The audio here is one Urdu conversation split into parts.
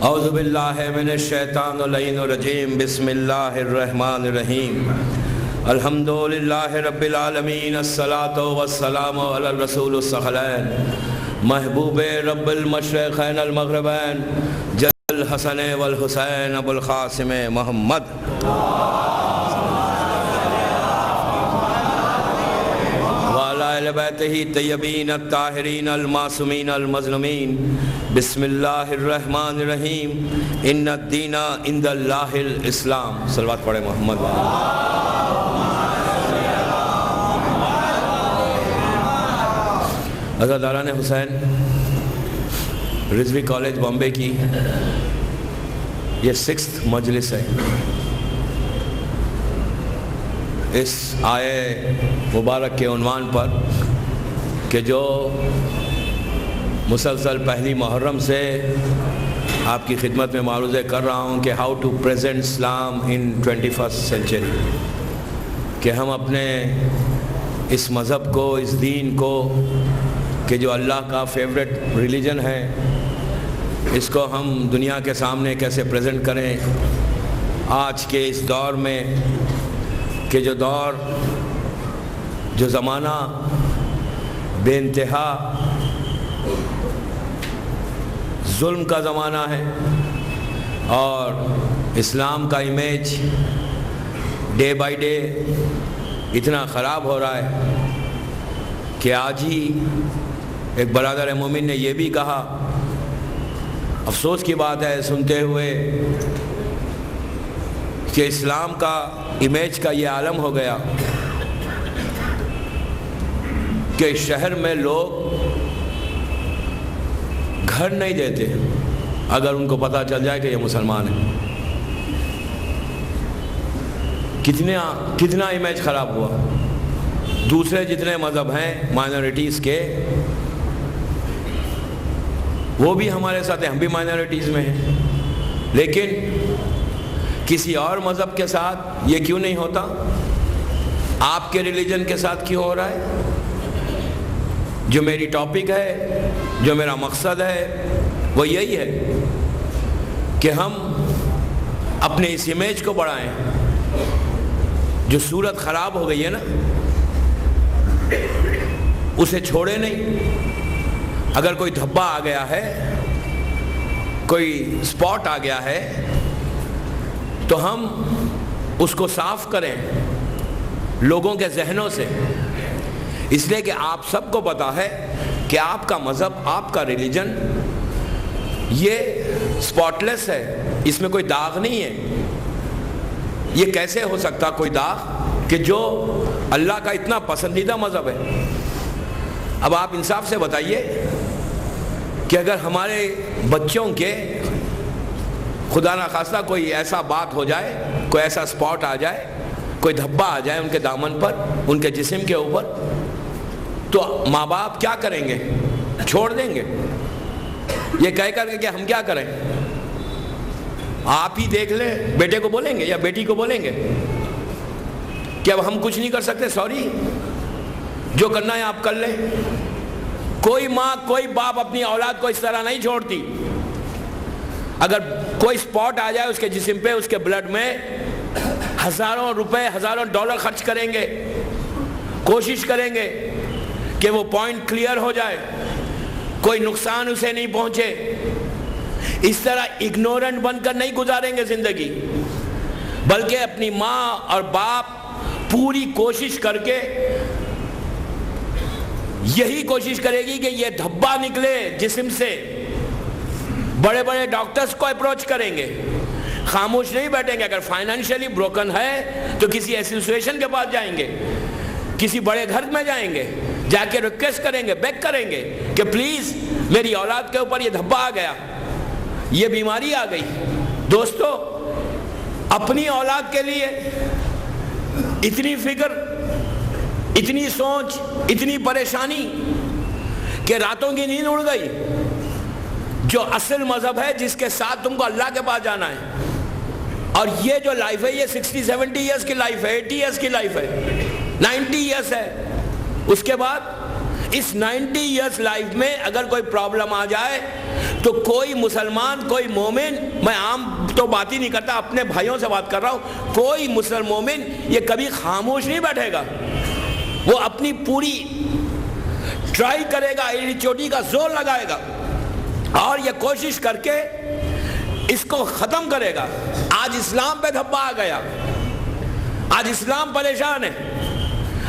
اعوذ باللہ من الشیطان اللعین الرجیم بسم اللہ الرحمن الرحیم الحمدللہ رب العالمین الصلاۃ والسلام علی الرسول الثقلین محبوب رب المشرقین المغربین جد الحسن والحسین ابو القاسم محمد وعلی بیتہ طیبین الطاہرین المعصومین المظلومین بسم اللہ الرحمن الرحیم ان الدین عند اللہ الاسلام. صلوات پڑھے محمد. حضرت داران حسین رضوی کالج بامبے کی یہ 6th مجلس ہے. اس آیے مبارک کے عنوان پر کہ جو مسلسل پہلی محرم سے آپ کی خدمت میں معروضے کر رہا ہوں کہ ہاؤ ٹو پریزنٹ اسلام ان 21st سینچری، کہ ہم اپنے اس مذہب کو، اس دین کو کہ جو اللہ کا فیوریٹ ریلیجن ہے، اس کو ہم دنیا کے سامنے کیسے پریزنٹ کریں آج کے اس دور میں، کہ جو دور، جو زمانہ بے انتہا ظلم کا زمانہ ہے، اور اسلام کا امیج ڈے بائی ڈے اتنا خراب ہو رہا ہے کہ آج ہی ایک برادر مومن نے یہ بھی کہا، افسوس کی بات ہے سنتے ہوئے، کہ اسلام کا امیج کا یہ عالم ہو گیا کہ شہر میں لوگ گھر نہیں دیتے اگر ان کو پتہ چل جائے کہ یہ مسلمان ہیں. کتنا امیج خراب ہوا. دوسرے جتنے مذہب ہیں مائنورٹیز کے، وہ بھی ہمارے ساتھ ہیں، ہم بھی مائنورٹیز میں ہیں، لیکن کسی اور مذہب کے ساتھ یہ کیوں نہیں ہوتا؟ آپ کے ریلیجن کے ساتھ کیوں ہو رہا ہے؟ جو میری ٹاپک ہے، جو میرا مقصد ہے، وہ یہی ہے کہ ہم اپنے اس امیج کو بڑھائیں. جو صورت خراب ہو گئی ہے نا، اسے چھوڑے نہیں. اگر کوئی دھبا آ گیا ہے، کوئی سپاٹ آ گیا ہے، تو ہم اس کو صاف کریں لوگوں کے ذہنوں سے. اس لیے کہ آپ سب کو پتا ہے کہ آپ کا مذہب، آپ کا ریلیجن یہ سپاٹ لیس ہے، اس میں کوئی داغ نہیں ہے. یہ کیسے ہو سکتا کوئی داغ کہ جو اللہ کا اتنا پسندیدہ مذہب ہے؟ اب آپ انصاف سے بتائیے کہ اگر ہمارے بچوں کے خدا نخواستہ کوئی ایسا بات ہو جائے، کوئی ایسا سپاٹ آ جائے، کوئی دھبا آ جائے ان کے دامن پر، ان کے جسم کے اوپر، تو ماں باپ کیا کریں گے؟ چھوڑ دیں گے یہ کہہ کر کے کہ ہم کیا کریں؟ آپ ہی دیکھ لیں، بیٹے کو بولیں گے یا بیٹی کو بولیں گے کہ اب ہم کچھ نہیں کر سکتے، سوری، جو کرنا ہے آپ کر لیں. کوئی ماں، کوئی باپ اپنی اولاد کو اس طرح نہیں چھوڑتی. اگر کوئی سپاٹ آ جائے اس کے جسم پہ، اس کے بلڈ میں، ہزاروں روپے، ہزاروں ڈالر خرچ کریں گے، کوشش کریں گے کہ وہ پوائنٹ کلیئر ہو جائے، کوئی نقصان اسے نہیں پہنچے. اس طرح اگنورنٹ بن کر نہیں گزاریں گے زندگی، بلکہ اپنی ماں اور باپ پوری کوشش کر کے یہی کوشش کرے گی کہ یہ دھبا نکلے جسم سے. بڑے بڑے ڈاکٹرز کو اپروچ کریں گے، خاموش نہیں بیٹھیں گے. اگر فائنینشلی بروکن ہے تو کسی ایسوسیشن کے پاس جائیں گے، کسی بڑے گھر میں جائیں گے، جا کے ریکویسٹ کریں گے، بیگ کریں گے کہ پلیز میری اولاد کے اوپر یہ دھبا آ گیا، یہ بیماری آ گئی. دوستو، اپنی اولاد کے لیے اتنی فکر، اتنی سوچ، اتنی پریشانی کہ راتوں کی نیند اڑ گئی. جو اصل مذہب ہے جس کے ساتھ تم کو اللہ کے پاس جانا ہے. اور یہ جو لائف ہے یہ 60-70 ایئرس کی لائف ہے, 80 ایئرس کی لائف ہے, 90 ایئرس ہے. اس کے بعد اس 90 ایئرس لائف میں اگر کوئی پرابلم آ جائے تو کوئی مسلمان, کوئی مومن, میں عام تو بات ہی نہیں کرتا, اپنے بھائیوں سے بات کر رہا ہوں, کوئی مسلم مومن یہ کبھی خاموش نہیں بیٹھے گا. وہ اپنی پوری ٹرائی کرے گا, ایڑی چوٹی کا زور لگائے گا اور یہ کوشش کر کے اس کو ختم کرے گا. آج اسلام پہ دھبا آ گیا, آج اسلام پریشان ہے,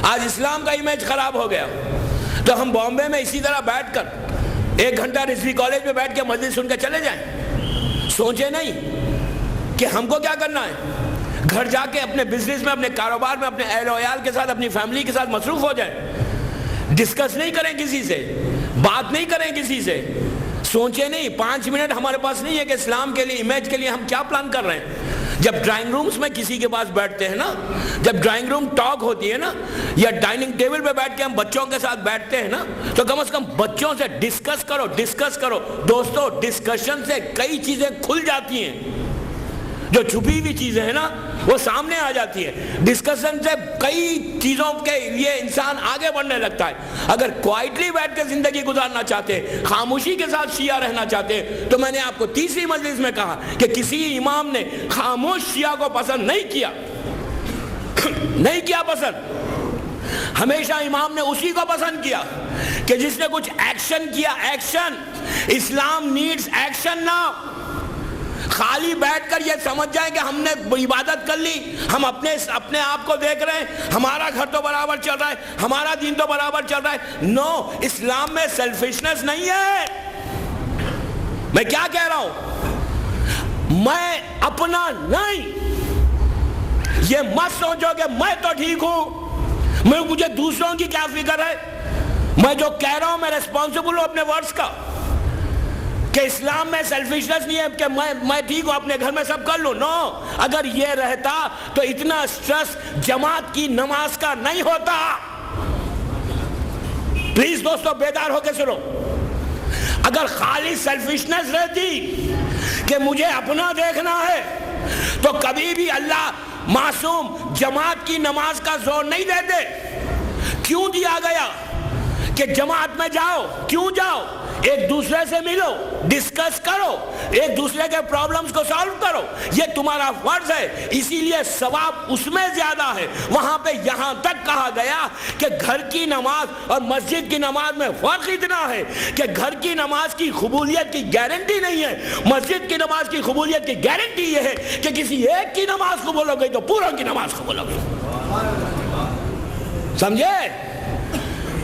آج اسلام کا امیج خراب ہو گیا. تو ہم بامبے میں اسی طرح بیٹھ کر 1 گھنٹہ رضوی کالج میں بیٹھ کے مجلس سن کے چلے جائیں, سوچے نہیں کہ ہم کو کیا کرنا ہے. گھر جا کے اپنے بزنس میں, اپنے کاروبار میں, اپنے اہل و عیال کے ساتھ, اپنی فیملی کے ساتھ مصروف ہو جائیں. ڈسکس نہیں کریں کسی سے, بات نہیں کریں کسی سے, سوچے نہیں. 5 منٹ ہمارے پاس نہیں ہے کہ اسلام کے لیے, امیج کے لیے ہم کیا پلان کر رہے ہیں. جب ڈرائنگ رومز میں کسی کے پاس بیٹھتے ہیں نا, جب ڈرائنگ روم ٹاک ہوتی ہے نا, یا ڈائننگ ٹیبل پہ بیٹھ کے ہم بچوں کے ساتھ بیٹھتے ہیں نا, تو کم از کم بچوں سے ڈسکس کرو, ڈسکس کرو. دوستو, ڈسکشن سے کئی چیزیں کھل جاتی ہیں, جو چھپی ہوئی چیزیں ہیں نا وہ سامنے آ جاتی ہے. ڈسکشن سے کئی چیزوں کے لیے انسان آگے بڑھنے لگتا ہے. اگر کوائٹلی بیٹھ کے زندگی گزارنا چاہتے, خاموشی کے ساتھ شیعہ رہنا چاہتے, تو میں نے آپ کو تیسری مجلس میں کہا کہ کسی امام نے خاموش شیعہ کو پسند نہیں کیا, نہیں کیا پسند. ہمیشہ امام نے اسی کو پسند کیا کہ جس نے کچھ ایکشن کیا. ایکشن, اسلام نیڈز ایکشن نہ خالی بیٹھ کر یہ سمجھ جائیں کہ ہم نے عبادت کر لی, ہم اپنے آپ کو دیکھ رہے ہیں, ہمارا گھر تو برابر چل رہا ہے, ہمارا دین تو برابر چل رہا ہے. نو, اسلام میں سیلفشنس نہیں ہے. میں کیا کہہ رہا ہوں, میں اپنا نہیں, یہ مت سوچو کہ میں تو ٹھیک ہوں, مجھے دوسروں کی کیا فکر ہے. میں جو کہہ رہا ہوں میں ریسپانسبل ہوں اپنے ورڈز کا, کہ اسلام میں سیلفشنس نہیں ہے کہ میں ٹھیک ہوں, اپنے گھر میں سب کر لوں. نو, اگر یہ رہتا تو اتنا سٹریس جماعت کی نماز کا نہیں ہوتا. پلیز دوستو بیدار ہو کے سنو. اگر خالی سیلفشنس رہتی کہ مجھے اپنا دیکھنا ہے تو کبھی بھی اللہ معصوم جماعت کی نماز کا زور نہیں دیتے. کیوں دیا گیا کہ جماعت میں جاؤ؟ کیوں جاؤ؟ ایک دوسرے سے ملو, ڈسکس کرو, ایک دوسرے کے پرابلمز کو سالو کرو, یہ تمہارا فرض ہے. اسی لیے ثواب اس میں زیادہ ہے. وہاں پہ یہاں تک کہا گیا کہ گھر کی نماز اور مسجد کی نماز میں فرق اتنا ہے کہ گھر کی نماز کی قبولیت کی گارنٹی نہیں ہے, مسجد کی نماز کی قبولیت کی گارنٹی یہ ہے کہ کسی ایک کی نماز قبول ہو گئی تو پوروں کی نماز قبول ہو گئی. سمجھے؟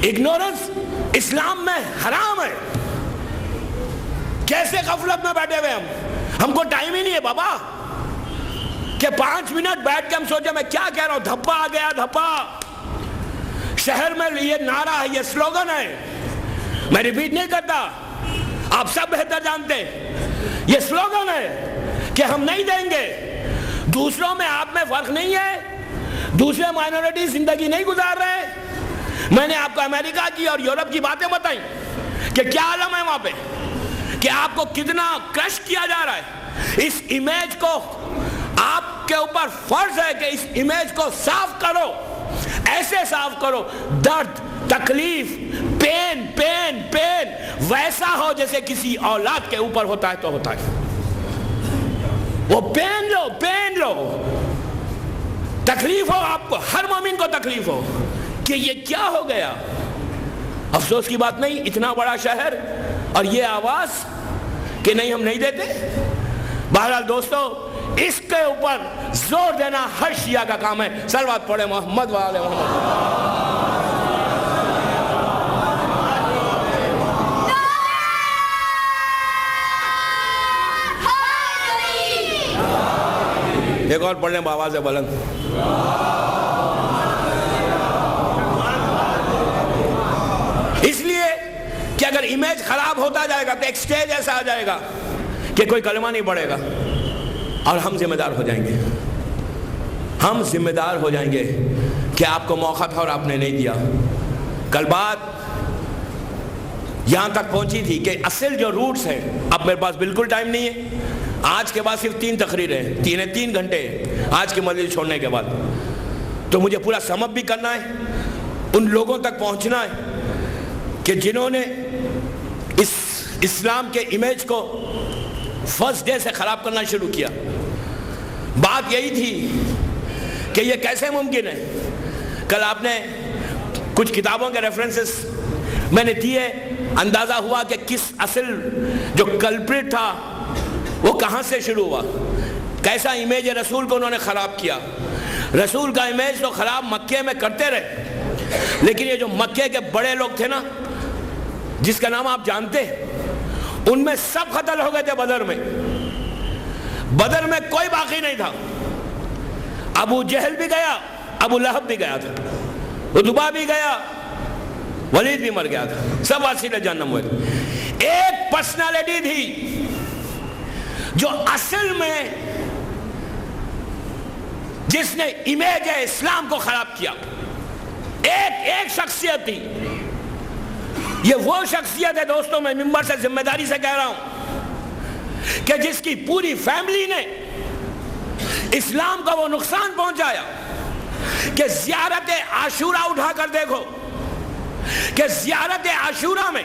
اگنورنس اسلام میں حرام ہے. کیسے غفلت میں بیٹھے ہوئے ہم کو ٹائم ہی نہیں ہے بابا کہ 5 منٹ بیٹھ کے ہم سوچے میں کیا کہہ رہا ہوں. دھپا آ گیا, دھپا. شہر میں یہ نعرہ ہے, یہ سلوگن ہے, میں ریپیٹ نہیں کرتا, آپ سب بہتر جانتے ہیں. یہ سلوگن ہے کہ ہم نہیں دیں گے. دوسروں میں آپ میں فرق نہیں ہے, دوسرے مائنورٹی زندگی نہیں گزار رہے. میں نے آپ کو امریکہ کی اور یورپ کی باتیں بتائیں کہ کیا عالم ہے وہاں پہ, کہ آپ کو کتنا کرش کیا جا رہا ہے. اس امیج کو آپ کے اوپر فرض ہے کہ اس امیج کو صاف کرو, ایسے صاف کرو درد, تکلیف, پین پین پین ویسا ہو جیسے کسی اولاد کے اوپر ہوتا ہے تو ہوتا ہے. وہ پین لو, پین لو, تکلیف ہو آپ کو, ہر مومن کو تکلیف ہو کہ یہ کیا ہو گیا. افسوس کی بات نہیں, اتنا بڑا شہر اور یہ آواز کہ نہیں ہم نہیں دیتے. بہرحال دوستو, اس کے اوپر زور دینا ہر شیعہ کا کام ہے. صلوات پڑھے محمد وآل محمد. ایک اور پڑھ لیں بآواز بلند. اس لیے کہ اگر امیج خراب ہوتا جائے گا تو ایک سٹیج ایسا آ جائے گا کہ کوئی کلمہ نہیں پڑھے گا اور ہم ذمہ دار ہو جائیں گے. ہم ذمہ دار ہو جائیں گے کہ آپ کو موقع تھا اور آپ نے نہیں دیا. کل بات یہاں تک پہنچی تھی کہ اصل جو روٹس ہیں، اب میرے پاس بالکل ٹائم نہیں ہے، آج کے بعد صرف 3 تقریریں ہیں، 3 گھنٹے ہیں آج کی مجلس چھوڑنے کے بعد، تو مجھے پورا سم اپ بھی کرنا ہے، ان لوگوں تک پہنچنا ہے کہ جنہوں نے اس اسلام کے امیج کو فرسٹ ڈے سے خراب کرنا شروع کیا۔ بات یہی تھی کہ یہ کیسے ممکن ہے۔ کل آپ نے کچھ کتابوں کے ریفرنسز میں نے دیے، اندازہ ہوا کہ کس اصل جو کلپریٹ تھا وہ کہاں سے شروع ہوا، کیسا امیج رسول کو انہوں نے خراب کیا۔ رسول کا امیج تو خراب مکے میں کرتے رہے، لیکن یہ جو مکے کے بڑے لوگ تھے نا، جس کا نام آپ جانتے ہیں، ان میں سب قتل ہو گئے تھے بدر میں۔ بدر میں کوئی باقی نہیں تھا۔ ابو جہل بھی گیا، ابو لہب بھی گیا تھا، عتبہ بھی گیا، ولید بھی مر گیا تھا، سب واسطے جہنم ہوئے تھے۔ ایک پرسنالٹی تھی جو اصل میں جس نے امیج اسلام کو خراب کیا، ایک شخصیت تھی۔ یہ وہ شخصیت ہے دوستوں، میں ممبر سے ذمہ داری سے کہہ رہا ہوں، کہ جس کی پوری فیملی نے اسلام کا وہ نقصان پہنچایا کہ زیارت عاشورہ اٹھا کر دیکھو کہ زیارت عاشورہ میں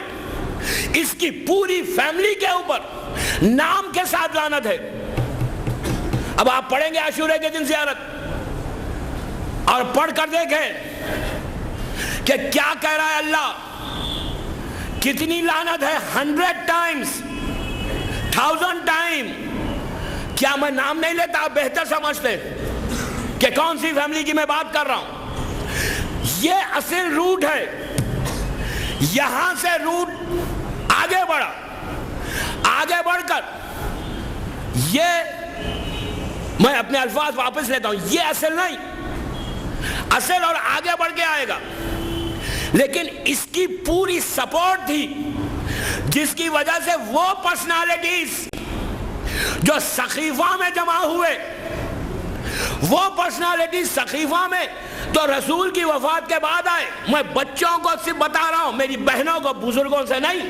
اس کی پوری فیملی کے اوپر نام کے ساتھ لعنت ہے۔ اب آپ پڑھیں گے عاشورہ کے دن زیارت، اور پڑھ کر دیکھیں کہ کیا کہہ رہا ہے اللہ، کتنی لعنت ہے، 100 ٹائمز، 1000 ٹائم۔ کیا میں نام نہیں لیتا، آپ بہتر سمجھتے کہ کون سی فیملی کی میں بات کر رہا ہوں۔ یہ اصل روٹ ہے، یہاں سے روٹ آگے بڑھا، آگے بڑھ کر یہ میں اپنے الفاظ واپس لیتا ہوں، یہ اصل نہیں، اصل اور آگے بڑھ کے آئے گا، لیکن اس کی پوری سپورٹ تھی جس کی وجہ سے وہ پرسنالٹیز جو سقیفہ میں جمع ہوئے، وہ پرسنالٹیز سقیفہ میں تو رسول کی وفات کے بعد آئے۔ میں بچوں کو صرف بتا رہا ہوں، میری بہنوں کو، بزرگوں سے نہیں،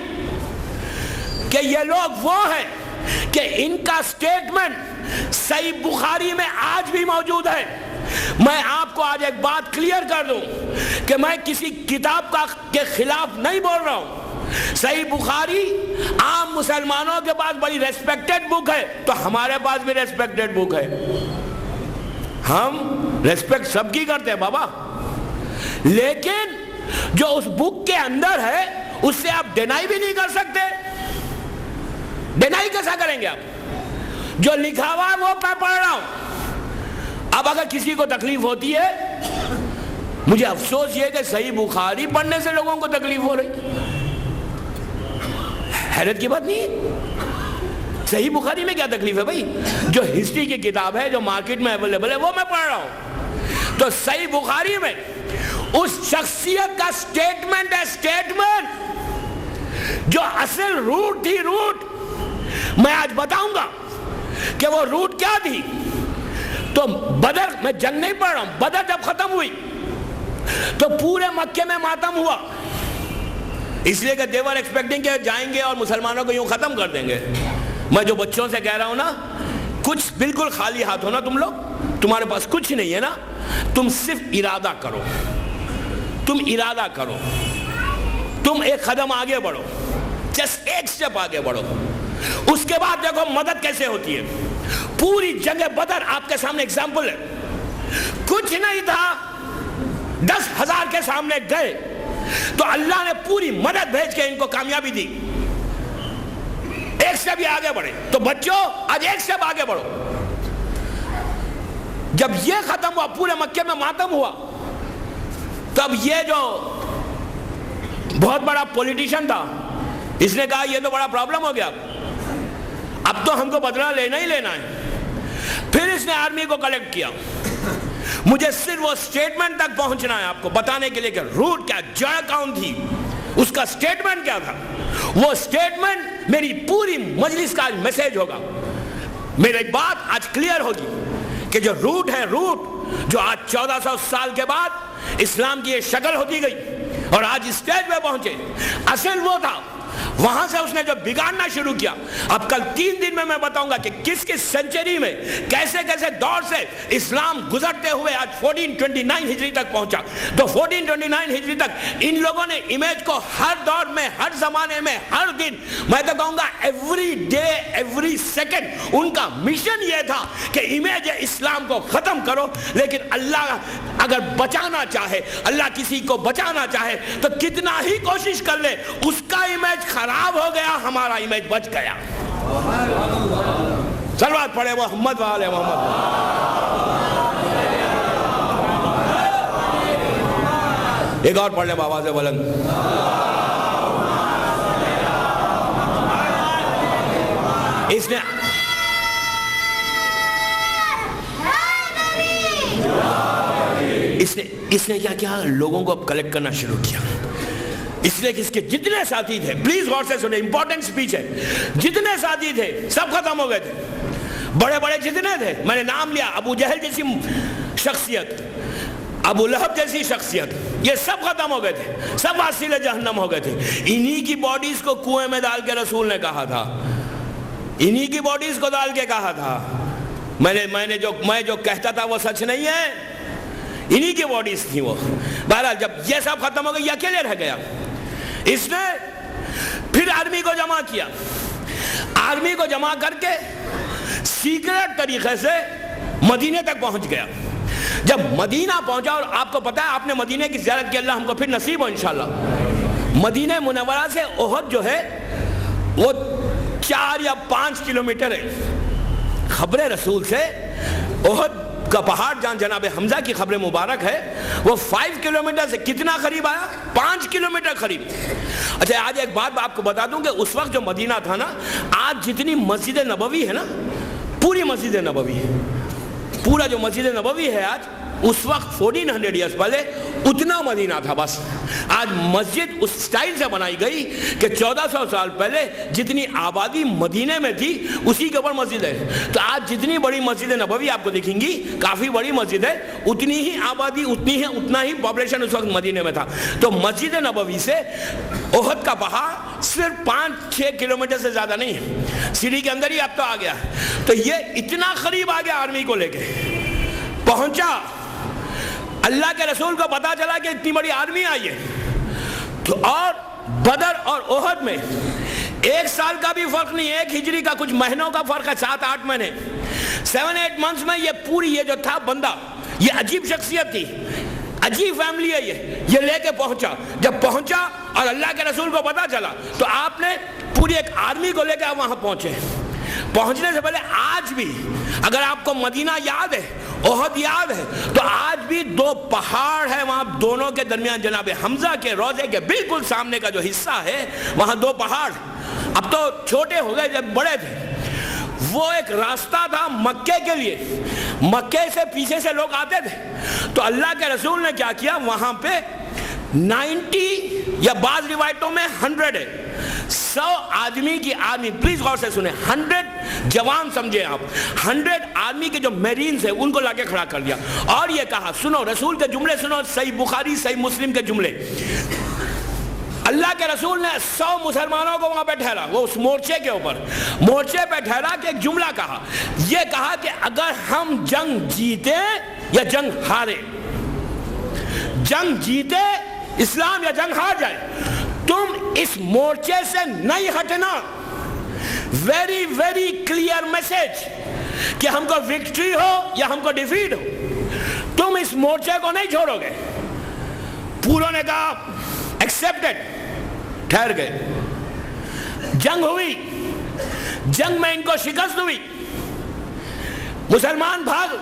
کہ یہ لوگ وہ ہیں کہ ان کا سٹیٹمنٹ صحیح بخاری میں آج بھی موجود ہے۔ میں آپ کو آج ایک بات کلیئر کر دوں کہ میں کسی کتاب کے خلاف نہیں بول رہا ہوں۔ صحیح بخاری عام مسلمانوں کے پاس بڑی ریسپیکٹڈ بک ہے، تو ہمارے پاس بھی ریسپیکٹڈ بک ہے، ہم ریسپیکٹ سب کی کرتے ہیں بابا، لیکن جو اس بک کے اندر ہے اس سے آپ ڈینائی بھی نہیں کر سکتے۔ ڈینائی کیسا کریں گے آپ؟ جو لکھا ہوا ہے وہ میں پڑھ رہا ہوں۔ اب اگر کسی کو تکلیف ہوتی ہے، مجھے افسوس یہ کہ صحیح بخاری پڑھنے سے لوگوں کو تکلیف ہو رہی، حیرت کی بات نہیں ہے۔ صحیح بخاری میں کیا تکلیف ہے بھائی؟ جو ہسٹری کی کتاب ہے، جو مارکیٹ میں اویلیبل ہے، وہ میں پڑھ رہا ہوں۔ تو صحیح بخاری میں اس شخصیت کا سٹیٹمنٹ ہے، سٹیٹمنٹ جو اصل روٹ تھی، روٹ میں آج بتاؤں گا کہ وہ روٹ کیا تھی۔ تو بدر میں جنگ نہیں پڑھ رہا ہوں، بدر جب ختم ہوئی تو پورے مکے میں ماتم ہوا، اس لیے کہ they were expecting کہ جائیں گے اور مسلمانوں کو یوں ختم کر دیں گے۔ میں جو بچوں سے کہہ رہا ہوں نا، کچھ بالکل خالی ہاتھ ہو نا تم لوگ، تمہارے پاس کچھ نہیں ہے نا، تم صرف ارادہ کرو، تم ارادہ کرو، تم ایک قدم آگے بڑھو، جسٹ ایک سٹیپ آگے بڑھو۔ اس کے بعد دیکھو مدد کیسے ہوتی ہے۔ پوری جنگ بدر آپ کے سامنے ایگزامپل ہے، کچھ نہیں تھا، 10,000 کے سامنے گئے تو اللہ نے پوری مدد بھیج کے ان کو کامیابی دی۔ ایک سٹیپ بھی آگے بڑھے، تو بچوں آج ایک سٹیپ آگے بڑھو۔ جب یہ ختم ہوا، پورے مکے میں ماتم ہوا، تب یہ جو بہت بڑا پولیٹیشن تھا، اس نے کہا یہ تو بڑا پرابلم ہو گیا، اب تو ہم کو بدلہ لینا ہی لینا ہے۔ پھر اس نے آرمی کو کلیکٹ کیا۔ مجھے صرف وہ سٹیٹمنٹ تک پہنچنا ہے آپ کو بتانے کے لیے کہ روٹ کیا، جڑ کون تھی، اس کا سٹیٹمنٹ کیا تھا۔ وہ سٹیٹمنٹ میری پوری مجلس کا میسیج ہوگا۔ میری بات آج کلیئر ہوگی کہ جو روٹ ہے، روٹ جو آج 1400 سال کے بعد اسلام کی یہ شکل ہوتی گئی اور آج اسٹیج پہ پہنچے، اصل وہ تھا وہاں سے اس نے جو بگاڑنا شروع کیا. اب کل 3 دن میں بتاؤں گا کہ کس کس سینچری میں کیسے کیسے دور سے اسلام گزرتے ہوئے آج 1429 ہجری تک پہنچا. تو 1429 ہجری تک ان لوگوں نے امیج کو ہر دور میں, ہر زمانے میں, ہر دن, میں تو کہوں گا ایوری ڈے, ایوری سیکنڈ ان کا مشن یہ تھا کہ امیج اسلام کو ختم کرو. لیکن اللہ اگر بچانا چاہے, اللہ کسی کو بچانا چاہے تو کتنا ہی کوشش کر لے, اس کا امیج خراب ہو گیا, ہمارا امیج بچ گیا. صلوات پڑھے محمد والے محمد. ایک اور پڑھ لیں آواز بلند. اس نے کیا کیا, لوگوں کو اب کلیکٹ کرنا شروع کیا. اس لیے کہ اس کے جتنے ساتھی تھے, پلیز غور سے سنیں, امپورٹنٹ سپیچ ہے, جتنے ساتھی تھے سب ختم ہو گئے تھے. بڑے بڑے جتنے تھے, میں نے نام لیا, ابو جہل جیسی شخصیت, ابو لہب جیسی شخصیت, یہ سب ختم ہو گئے تھے, سب واسطے جہنم ہو گئے تھے. انہی کی باڈیز کو کنویں میں ڈال کے رسول نے کہا تھا, انہی کی باڈیز کو ڈال کے کہا تھا. میں جو کہتا تھا وہ سچ نہیں ہے, انہی کی باڈیز تھی وہ. بہرحال جب یہ سب ختم ہو گئے, یہ اکیلے رہ گیا. اس نے پھر آرمی کو جمع کیا, آرمی کو جمع کر کے سیکرٹ طریقے سے مدینے تک پہنچ گیا. جب مدینہ پہنچا, اور آپ کو پتا ہے, آپ نے مدینے کی زیارت کی, اللہ ہم کو پھر نصیب ہو انشاءاللہ. مدینہ منورہ سے احد جو ہے وہ 4 یا 5 کلومیٹر ہے. خبر رسول سے احد کا پہاڑ جہاں جناب حمزہ کی خبر مبارک ہے, وہ 5 کلومیٹر سے کتنا قریب آیا, 5 کلومیٹر قریب. اچھا آج ایک بات آپ کو بتا دوں کہ اس وقت جو مدینہ تھا نا, آج جتنی مسجد نبوی ہے نا, پوری مسجد نبوی ہے, پورا جو مسجد نبوی ہے آج, اس وقت 1400 ایئرز پہلے اتنا مدینہ تھا بس. آج مسجد اس سٹائل سے بنائی گئی کہ 1400 سال پہلے جتنی آبادی مدینے میں تھی اسی کے اوپر مسجد ہے. تو آج جتنی بڑی مسجد نبوی آپ کو دیکھیں گی, کافی بڑی مسجد ہے, اتنی ہی آبادی, اتنا ہی پاپولیشن اس وقت مدینے میں تھا. تو مسجد نبوی سے احد کا پہاڑ صرف 5-6 کلومیٹر سے زیادہ نہیں ہے, سٹی کے اندر ہی اب تو آ گیا. تو یہ اتنا قریب آ گیا آرمی کو لے کے پہنچا. اللہ کے رسول کو پتا چلا کہ اتنی بڑی آرمی آئی ہے, تو اور بدر اور احد میں 1 سال کا بھی فرق نہیں, 1 ہجری کا کچھ مہینوں کا فرق ہے, 7-8 مہینے, 7-8 منتھس میں یہ پوری, یہ جو تھا بندہ, یہ عجیب شخصیت تھی, عجیب فیملی ہے یہ لے کے پہنچا. جب پہنچا اور اللہ کے رسول کو پتا چلا, تو آپ نے پوری ایک آرمی کو لے کے وہاں پہنچے. پہنچنے سے پہلے آج بھی اگر آپ کو مدینہ یاد ہے, احد یاد ہے, تو آج بھی 2 پہاڑ ہے وہاں, دونوں کے درمیان جناب حمزہ کے روضے کے بالکل سامنے کا جو حصہ ہے, وہاں 2 پہاڑ, اب تو چھوٹے ہو گئے, جب بڑے تھے. وہ ایک راستہ تھا مکے کے لیے, مکے سے پیچھے سے لوگ آتے تھے. تو اللہ کے رسول نے کیا کیا, وہاں پہ 90 یا بعض روایتوں میں 100 ہے, 100 آدمی کی آرمی, پلیز غور سے سنیں, 100 جوان سمجھے آپ, 100 آرمی کے جو میرینز ہیں ان کو لا کے کھڑا کر دیا. اور یہ کہا, سنو رسول کے جملے سنو, صحیح بخاری صحیح مسلم کے جملے. اللہ کے رسول نے 100 مسلمانوں کو وہاں پہ ٹھہرا, وہ اس مورچے کے اوپر, مورچے پہ ٹھہرا کہ ایک جملہ کہا, یہ کہا کہ اگر ہم جنگ جیتے یا جنگ ہارے, جنگ جیتے اسلام یا جنگ ہار جائے, تم اس مورچے سے نہیں ہٹنا. ویری ویری کلیئر میسج کہ ہم کو وکٹری ہو یا ہم کو ڈیفیٹ ہو, تم اس مورچے کو نہیں چھوڑو گے. پوروں نے کہا ایکسپٹڈ, ٹھہر گئے. جنگ ہوئی, جنگ میں ان کو شکست ہوئی, مسلمان بھاگ,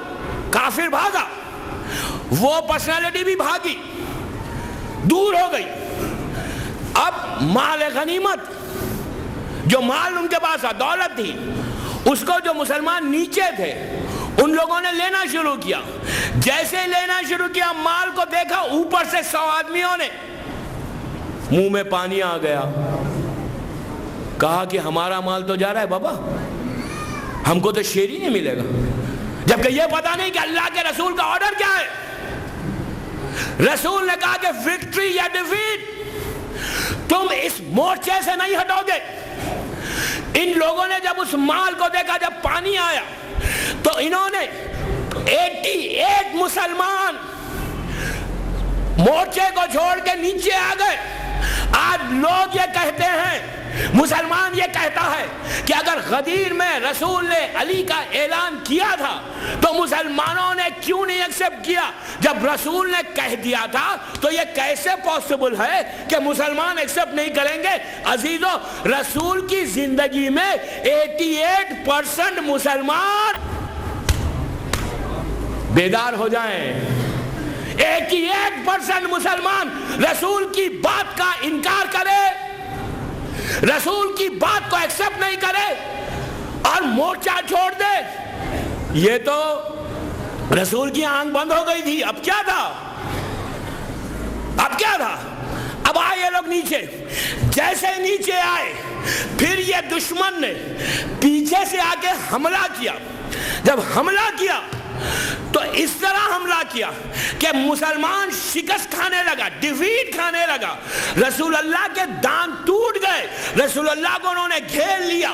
کافر بھاگا, وہ پرسنالٹی بھی بھاگی, دور ہو گئی. اب مال غنیمت, جو مال ان کے پاس دولت تھی, اس کو جو مسلمان نیچے تھے ان لوگوں نے لینا شروع کیا. جیسے لینا شروع کیا, مال کو دیکھا, اوپر سے 100 آدمیوں نے منہ میں پانی آ گیا, کہا کہ ہمارا مال تو جا رہا ہے بابا, ہم کو تو شیر ہی نہیں ملے گا. جبکہ یہ پتا نہیں کہ اللہ کے رسول کا آرڈر کیا ہے. رسول نے کہا کہ وکٹری یا ڈیفیٹ تم اس مورچے سے نہیں ہٹو گے۔ ان لوگوں نے جب اس مال کو دیکھا، جب پانی آیا تو انہوں نے 88 مسلمان مورچے کو چھوڑ کے نیچے آ گئے۔ آج لوگ یہ کہتے ہیں، مسلمان یہ کہتا ہے کہ اگر غدیر میں رسول نے علی کا اعلان کیا تھا تو مسلمانوں نے کیوں نہیں ایکسپٹ کیا؟ جب رسول نے کہہ دیا تھا تو یہ کیسے پاسبل ہے کہ مسلمان ایکسپٹ نہیں کریں گے؟ عزیزو، رسول کی زندگی میں 88% مسلمان بیدار ہو جائیں، 88% مسلمان رسول کی بات کا انکار کرے، رسول کی بات کو ایکسپٹ نہیں کرے اور مورچہ چھوڑ دے۔ یہ تو رسول کی آنکھ بند ہو گئی تھی، اب کیا تھا؟ اب کیا تھا؟ اب آئے یہ لوگ نیچے، جیسے نیچے آئے پھر یہ دشمن نے پیچھے سے آ کے حملہ کیا۔ جب حملہ کیا تو اس طرح حملہ کیا کہ مسلمان شکست کھانے لگا، ڈیفیٹ کھانے لگا۔ رسول اللہ کے دانت ٹوٹ گئے، رسول اللہ کو انہوں نے گھیر لیا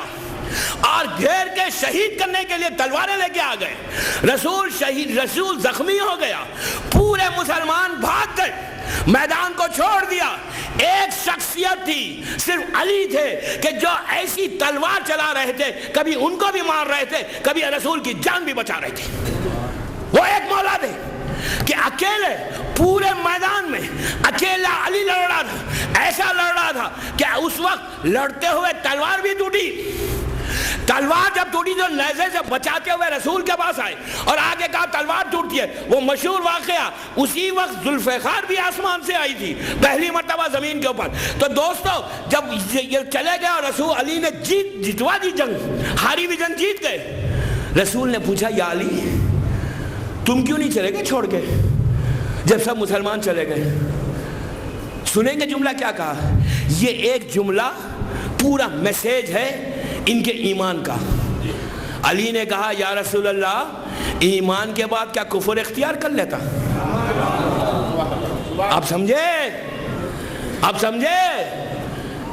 اور گھیر کے شہید کرنے کے لیے تلواریں لے کے آ گئے۔ رسول زخمی ہو گیا، پورے مسلمان بھاگ گئے، میدان کو چھوڑ دیا۔ ایک شخصیت تھی، صرف علی تھے کہ جو ایسی تلوار چلا رہے تھے، کبھی ان کو بھی مار رہے تھے، کبھی رسول کی جان بھی بچا رہے تھے۔ وہ ایک مولا تھے کہ اکیلے پورے میدان میں اکیلا علی لڑ رہا تھا، ایسا لڑ رہا تھا کہ اس وقت لڑتے ہوئے تلوار بھی ٹوٹی۔ تلوار جب ٹوٹی تو نیزے سے بچاتے ہوئے رسول کے پاس آئے اور آگے کہا تلوار ٹوٹتی ہے۔ وہ مشہور واقعہ، اسی وقت ذوالفقار بھی آسمان سے آئی تھی، پہلی مرتبہ زمین کے اوپر۔ تو دوستو، جب یہ چلے گئے اور رسول علی نے جتوا دی جنگ، ہاری بھی جنگ جیت گئے، رسول نے پوچھا یا علی تم کیوں نہیں چلے گئے چھوڑ کے؟ جب سب مسلمان چلے گئے، سنیں گے جملہ کیا کہا؟ یہ ایک جملہ پورا میسیج ہے ان کے ایمان کا۔ علی نے کہا یا رسول اللہ، ایمان کے بعد کیا کفر اختیار کر لیتا؟ آپ سمجھے؟ آپ سمجھے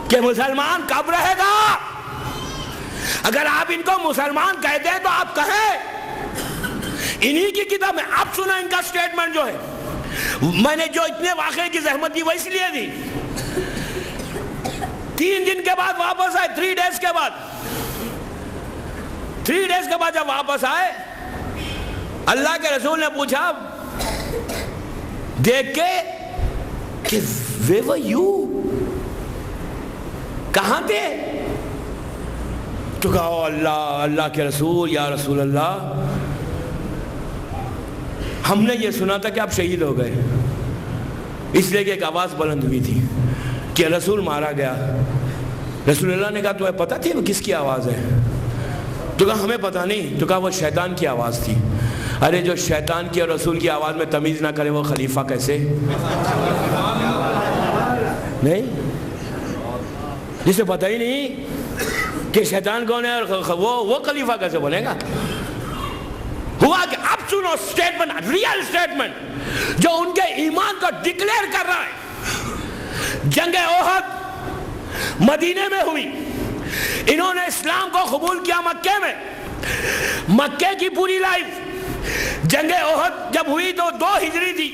کہ مسلمان کب رہے گا؟ اگر آپ ان کو مسلمان کہتے ہیں تو آپ کہیں۔ انہی کی کتاب میں آپ سنا ان کا سٹیٹمنٹ جو ہے، میں نے جو اتنے واقعے کی زحمت دی وہ اس لیے دی۔ 3 دن کے بعد واپس آئے، 3 ڈیز کے بعد، 3 ڈیز کے بعد جب واپس آئے، اللہ کے رسول نے پوچھا دیکھ کے کہ where were you؟ کہاں تھے؟ تو کہا اللہ کے رسول، یا رسول اللہ ہم نے یہ سنا تھا کہ آپ شہید ہو گئے، اس لیے کہ ایک آواز بلند ہوئی تھی کہ رسول مارا گیا۔ رسول اللہ نے کہا تمہیں پتہ تھی وہ کس کی آواز ہے؟ تو کہا ہمیں پتہ نہیں۔ تو کہا وہ شیطان کی آواز تھی۔ ارے جو شیطان کی اور رسول کی آواز میں تمیز نہ کرے وہ خلیفہ کیسے؟ نہیں، جسے پتہ ہی نہیں کہ شیطان کون ہے اور وہ خلیفہ کیسے بنے گا؟ ہوا کہ اب سنو سٹیٹمنٹ، ریئل سٹیٹمنٹ جو ان کے ایمان کو ڈکلیئر کر رہا ہے۔ جنگ احد مدینے میں ہوئی، انہوں نے اسلام کو قبول کیا مکے میں، مکے کی پوری لائف۔ جنگ احد جب ہوئی تو 2 ہجری تھی،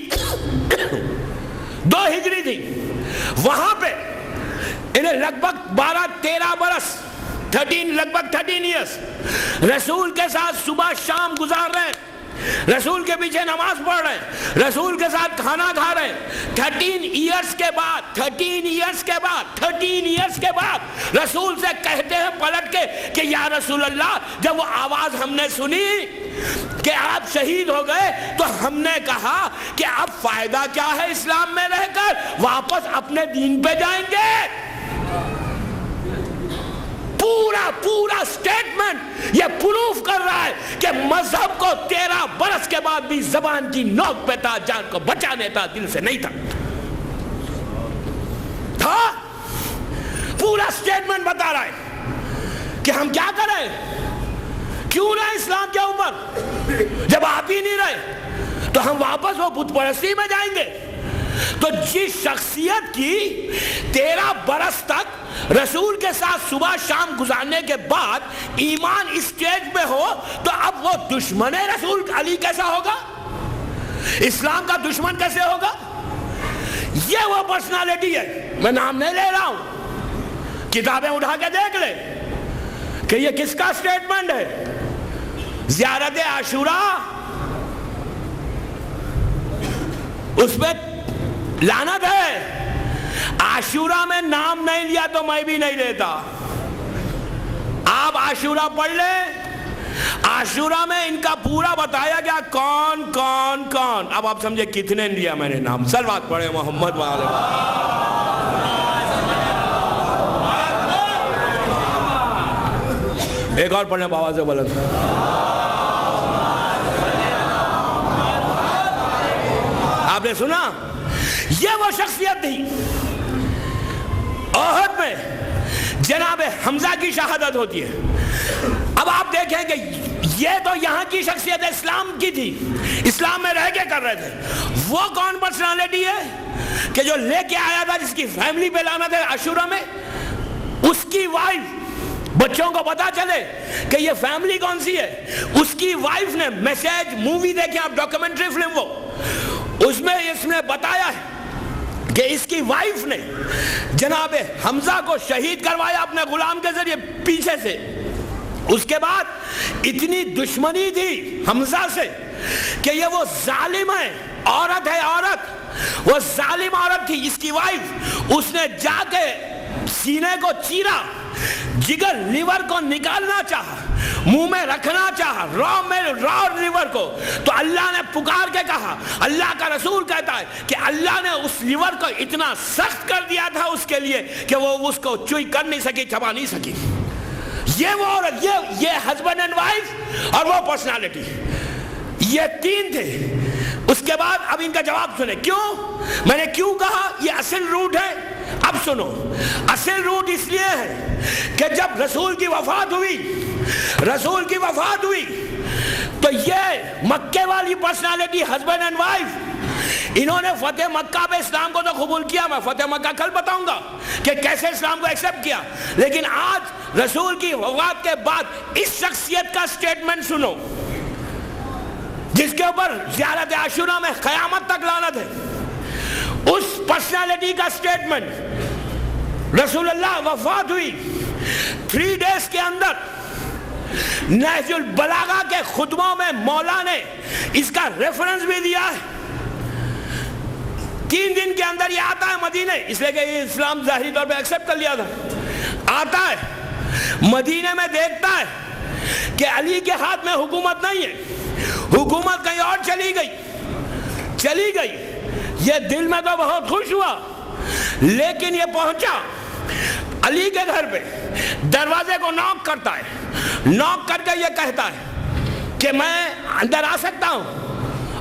2 ہجری تھی۔ وہاں پہ انہیں لگ بھگ 12-13 برس، لگ بھگ 13 ایئرس رسول کے ساتھ صبح شام گزار رہے ہیں، رسول کے پیچھے نماز پڑھ رہے ہیں، رسول کے ساتھ کھانا کھا رہے ہیں۔ 13 ایئرس کے بعد رسول سے کہتے ہیں پلٹ کے کہ یا رسول اللہ، جب وہ آواز ہم نے سنی کہ آپ شہید ہو گئے تو ہم نے کہا کہ اب فائدہ کیا ہے اسلام میں رہ کر، واپس اپنے دین پہ جائیں گے۔ پورا سٹیٹمنٹ یہ پروف کر رہا ہے کہ مذہب کو 13 برس کے بعد بھی زبان کی نوک پہ تھا، جان کو بچانے تھا، دل سے نہیں تھا۔ پورا سٹیٹمنٹ بتا رہا ہے کہ ہم کیا کریں، کیوں رہے اسلام کے اوپر؟ جب آپ ہی نہیں رہے تو ہم واپس وہ بت پرستی میں جائیں گے، تو جس شخصیت کی 13 برس تک رسول کے ساتھ صبح شام گزارنے کے بعد ایمان اسٹیج میں ہو، تو اب وہ دشمن رسول علی کیسا ہوگا؟ اسلام کا دشمن کیسے ہوگا؟ یہ وہ پرسنالٹی ہے. میں نام نہیں لے رہا ہوں، کتابیں اٹھا کے دیکھ لے کہ یہ کس کا سٹیٹمنٹ ہے. زیارت عاشوراء، اس میں لعنت ہے. عاشوراء میں نام نہیں لیا تو میں بھی نہیں لیتا. آپ عاشوراء پڑھ لیں، عاشوراء میں ان کا پورا بتایا گیا کون کون کون. اب آپ سمجھے کتنے لیا میں نے نام. صلوات پڑھے محمد والے. ایک اور پڑھنے بابا سے بلند. آپ نے سنا؟ یہ وہ شخصیت تھی. احد میں جناب حمزہ کی شہادت ہوتی ہے. اب آپ دیکھیں کہ یہ تو یہاں کی شخصیت اسلام کی تھی، اسلام میں رہ کے کر رہے تھے. وہ کون پرسنالٹی ہے کہ جو لے کے آیا تھا، جس کی فیملی پہ لانا تھا عاشوراء میں؟ اس کی وائف، بچوں کو پتا چلے کہ یہ فیملی کون سی ہے. اس کی وائف نے میسج، مووی دیکھیں آپ، ڈاکیومنٹری فلم، وہ اس میں اس نے بتایا ہے کہ اس کی وائف نے جناب حمزہ کو شہید کروایا اپنے غلام کے ذریعے پیچھے سے. اس کے بعد اتنی دشمنی تھی حمزہ سے کہ یہ وہ ظالم ہے، عورت ہے، عورت، وہ ظالم عورت تھی اس کی وائف. اس نے جا کے سینے کو چیرا، جگر لیور کو نکالنا چاہا، منہ میں رکھنا چاہا، را لیور کو. تو اللہ نے پکار کے کہا، اللہ کا رسول کہتا ہے کہ اللہ نے اس لیور کو اتنا سخت کر دیا تھا اس کے لیے کہ وہ اس کو چوئی کر نہیں سکی، چبا نہیں سکی. یہ وہ عورت، یہ ہسبینڈ اینڈ وائف اور وہ پرسنالٹی، یہ تین تھے. اس کے بعد اب ان کا جواب سنیں. کیوں میں نے کیوں کہا یہ اصل روٹ ہے؟ اب سنو، اصل روٹ اس لیے ہے کہ جب رسول کی وفات ہوئی تو یہ مکے والی پرسنالٹی ہسبینڈ اینڈ وائف، انہوں نے فتح مکہ پہ اسلام کو تو قبول کیا. میں فتح مکہ کل بتاؤں گا کہ کیسے اسلام کو ایکسپٹ کیا. لیکن آج رسول کی وفات کے بعد اس شخصیت کا سٹیٹمنٹ سنو، جس کے اوپر زیارت عاشوراء میں قیامت تک لعنت ہے. اس پرسنالٹی کا سٹیٹمنٹ، رسول اللہ وفات ہوئی 3 days کے اندر نہج البلاغہ کے خطبوں میں مولا نے اس کا ریفرنس بھی دیا ہے. 3 دن کے اندر یہ آتا ہے مدینے، اس لیے کہ یہ اسلام ظاہری طور پہ ایکسپٹ کر لیا تھا. آتا ہے مدینے میں، دیکھتا ہے کہ علی کے ہاتھ میں حکومت نہیں ہے، حکومت کہیں اور چلی گئی. یہ دل میں تو بہت خوش ہوا، لیکن یہ پہنچا علی کے گھر پہ، دروازے کو ناک کرتا ہے. ناک کر کے یہ کہتا ہے کہ میں اندر آ سکتا ہوں؟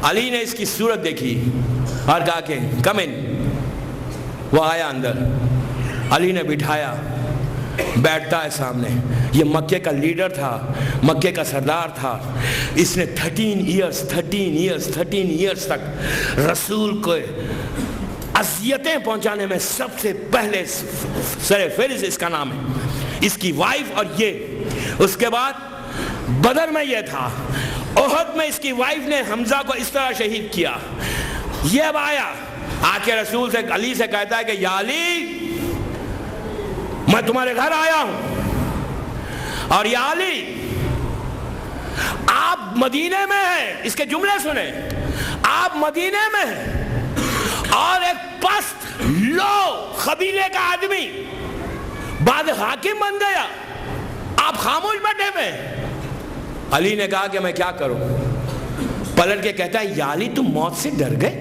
علی نے اس کی صورت دیکھی اور کہا کہ کم ان. وہ آیا اندر، علی نے بٹھایا، بیٹھتا ہے سامنے. یہ مکے کا لیڈر تھا، مکے کا سردار تھا. اس نے 13 ایئرز تک رسول کو اذیتیں پہنچانے میں سب سے پہلے سر فہرست اس کا نام ہے، اس کی وائف اور یہ. اس کے بعد بدر میں یہ تھا، احد میں اس کی وائف نے حمزہ کو اس طرح شہید کیا. یہ اب آیا، آ کے رسول سے، علی سے کہتا ہے کہ یا علی، میں تمہارے گھر آیا ہوں، اور یا علی آپ مدینے میں ہیں. اس کے جملے سنیں، آپ مدینے میں ہیں اور ایک پست لو قبیلے کا آدمی بعد حاکم بن گیا، آپ خاموش بیٹھے ہوئے. علی نے کہا کہ میں کیا کروں؟ پلٹ کے کہتا ہے یا علی تم موت سے ڈر گئے؟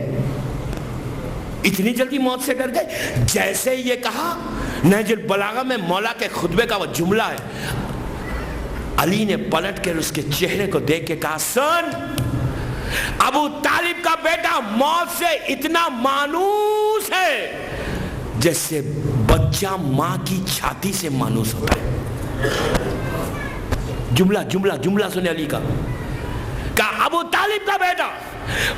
اتنی جلدی موت سے ڈر گئے؟ جیسے یہ کہا، نہج البلاغہ میں مولا کے خطبے کا وہ جملہ ہے، علی نے پلٹ کر اس کے چہرے کو دیکھ کے کہا سن، ابو طالب کا بیٹا موت سے اتنا مانوس ہے جیسے بچہ ماں کی چھاتی سے مانوس ہوتا ہے. جملہ سنے علی کا، کہا ابو طالب کا بیٹا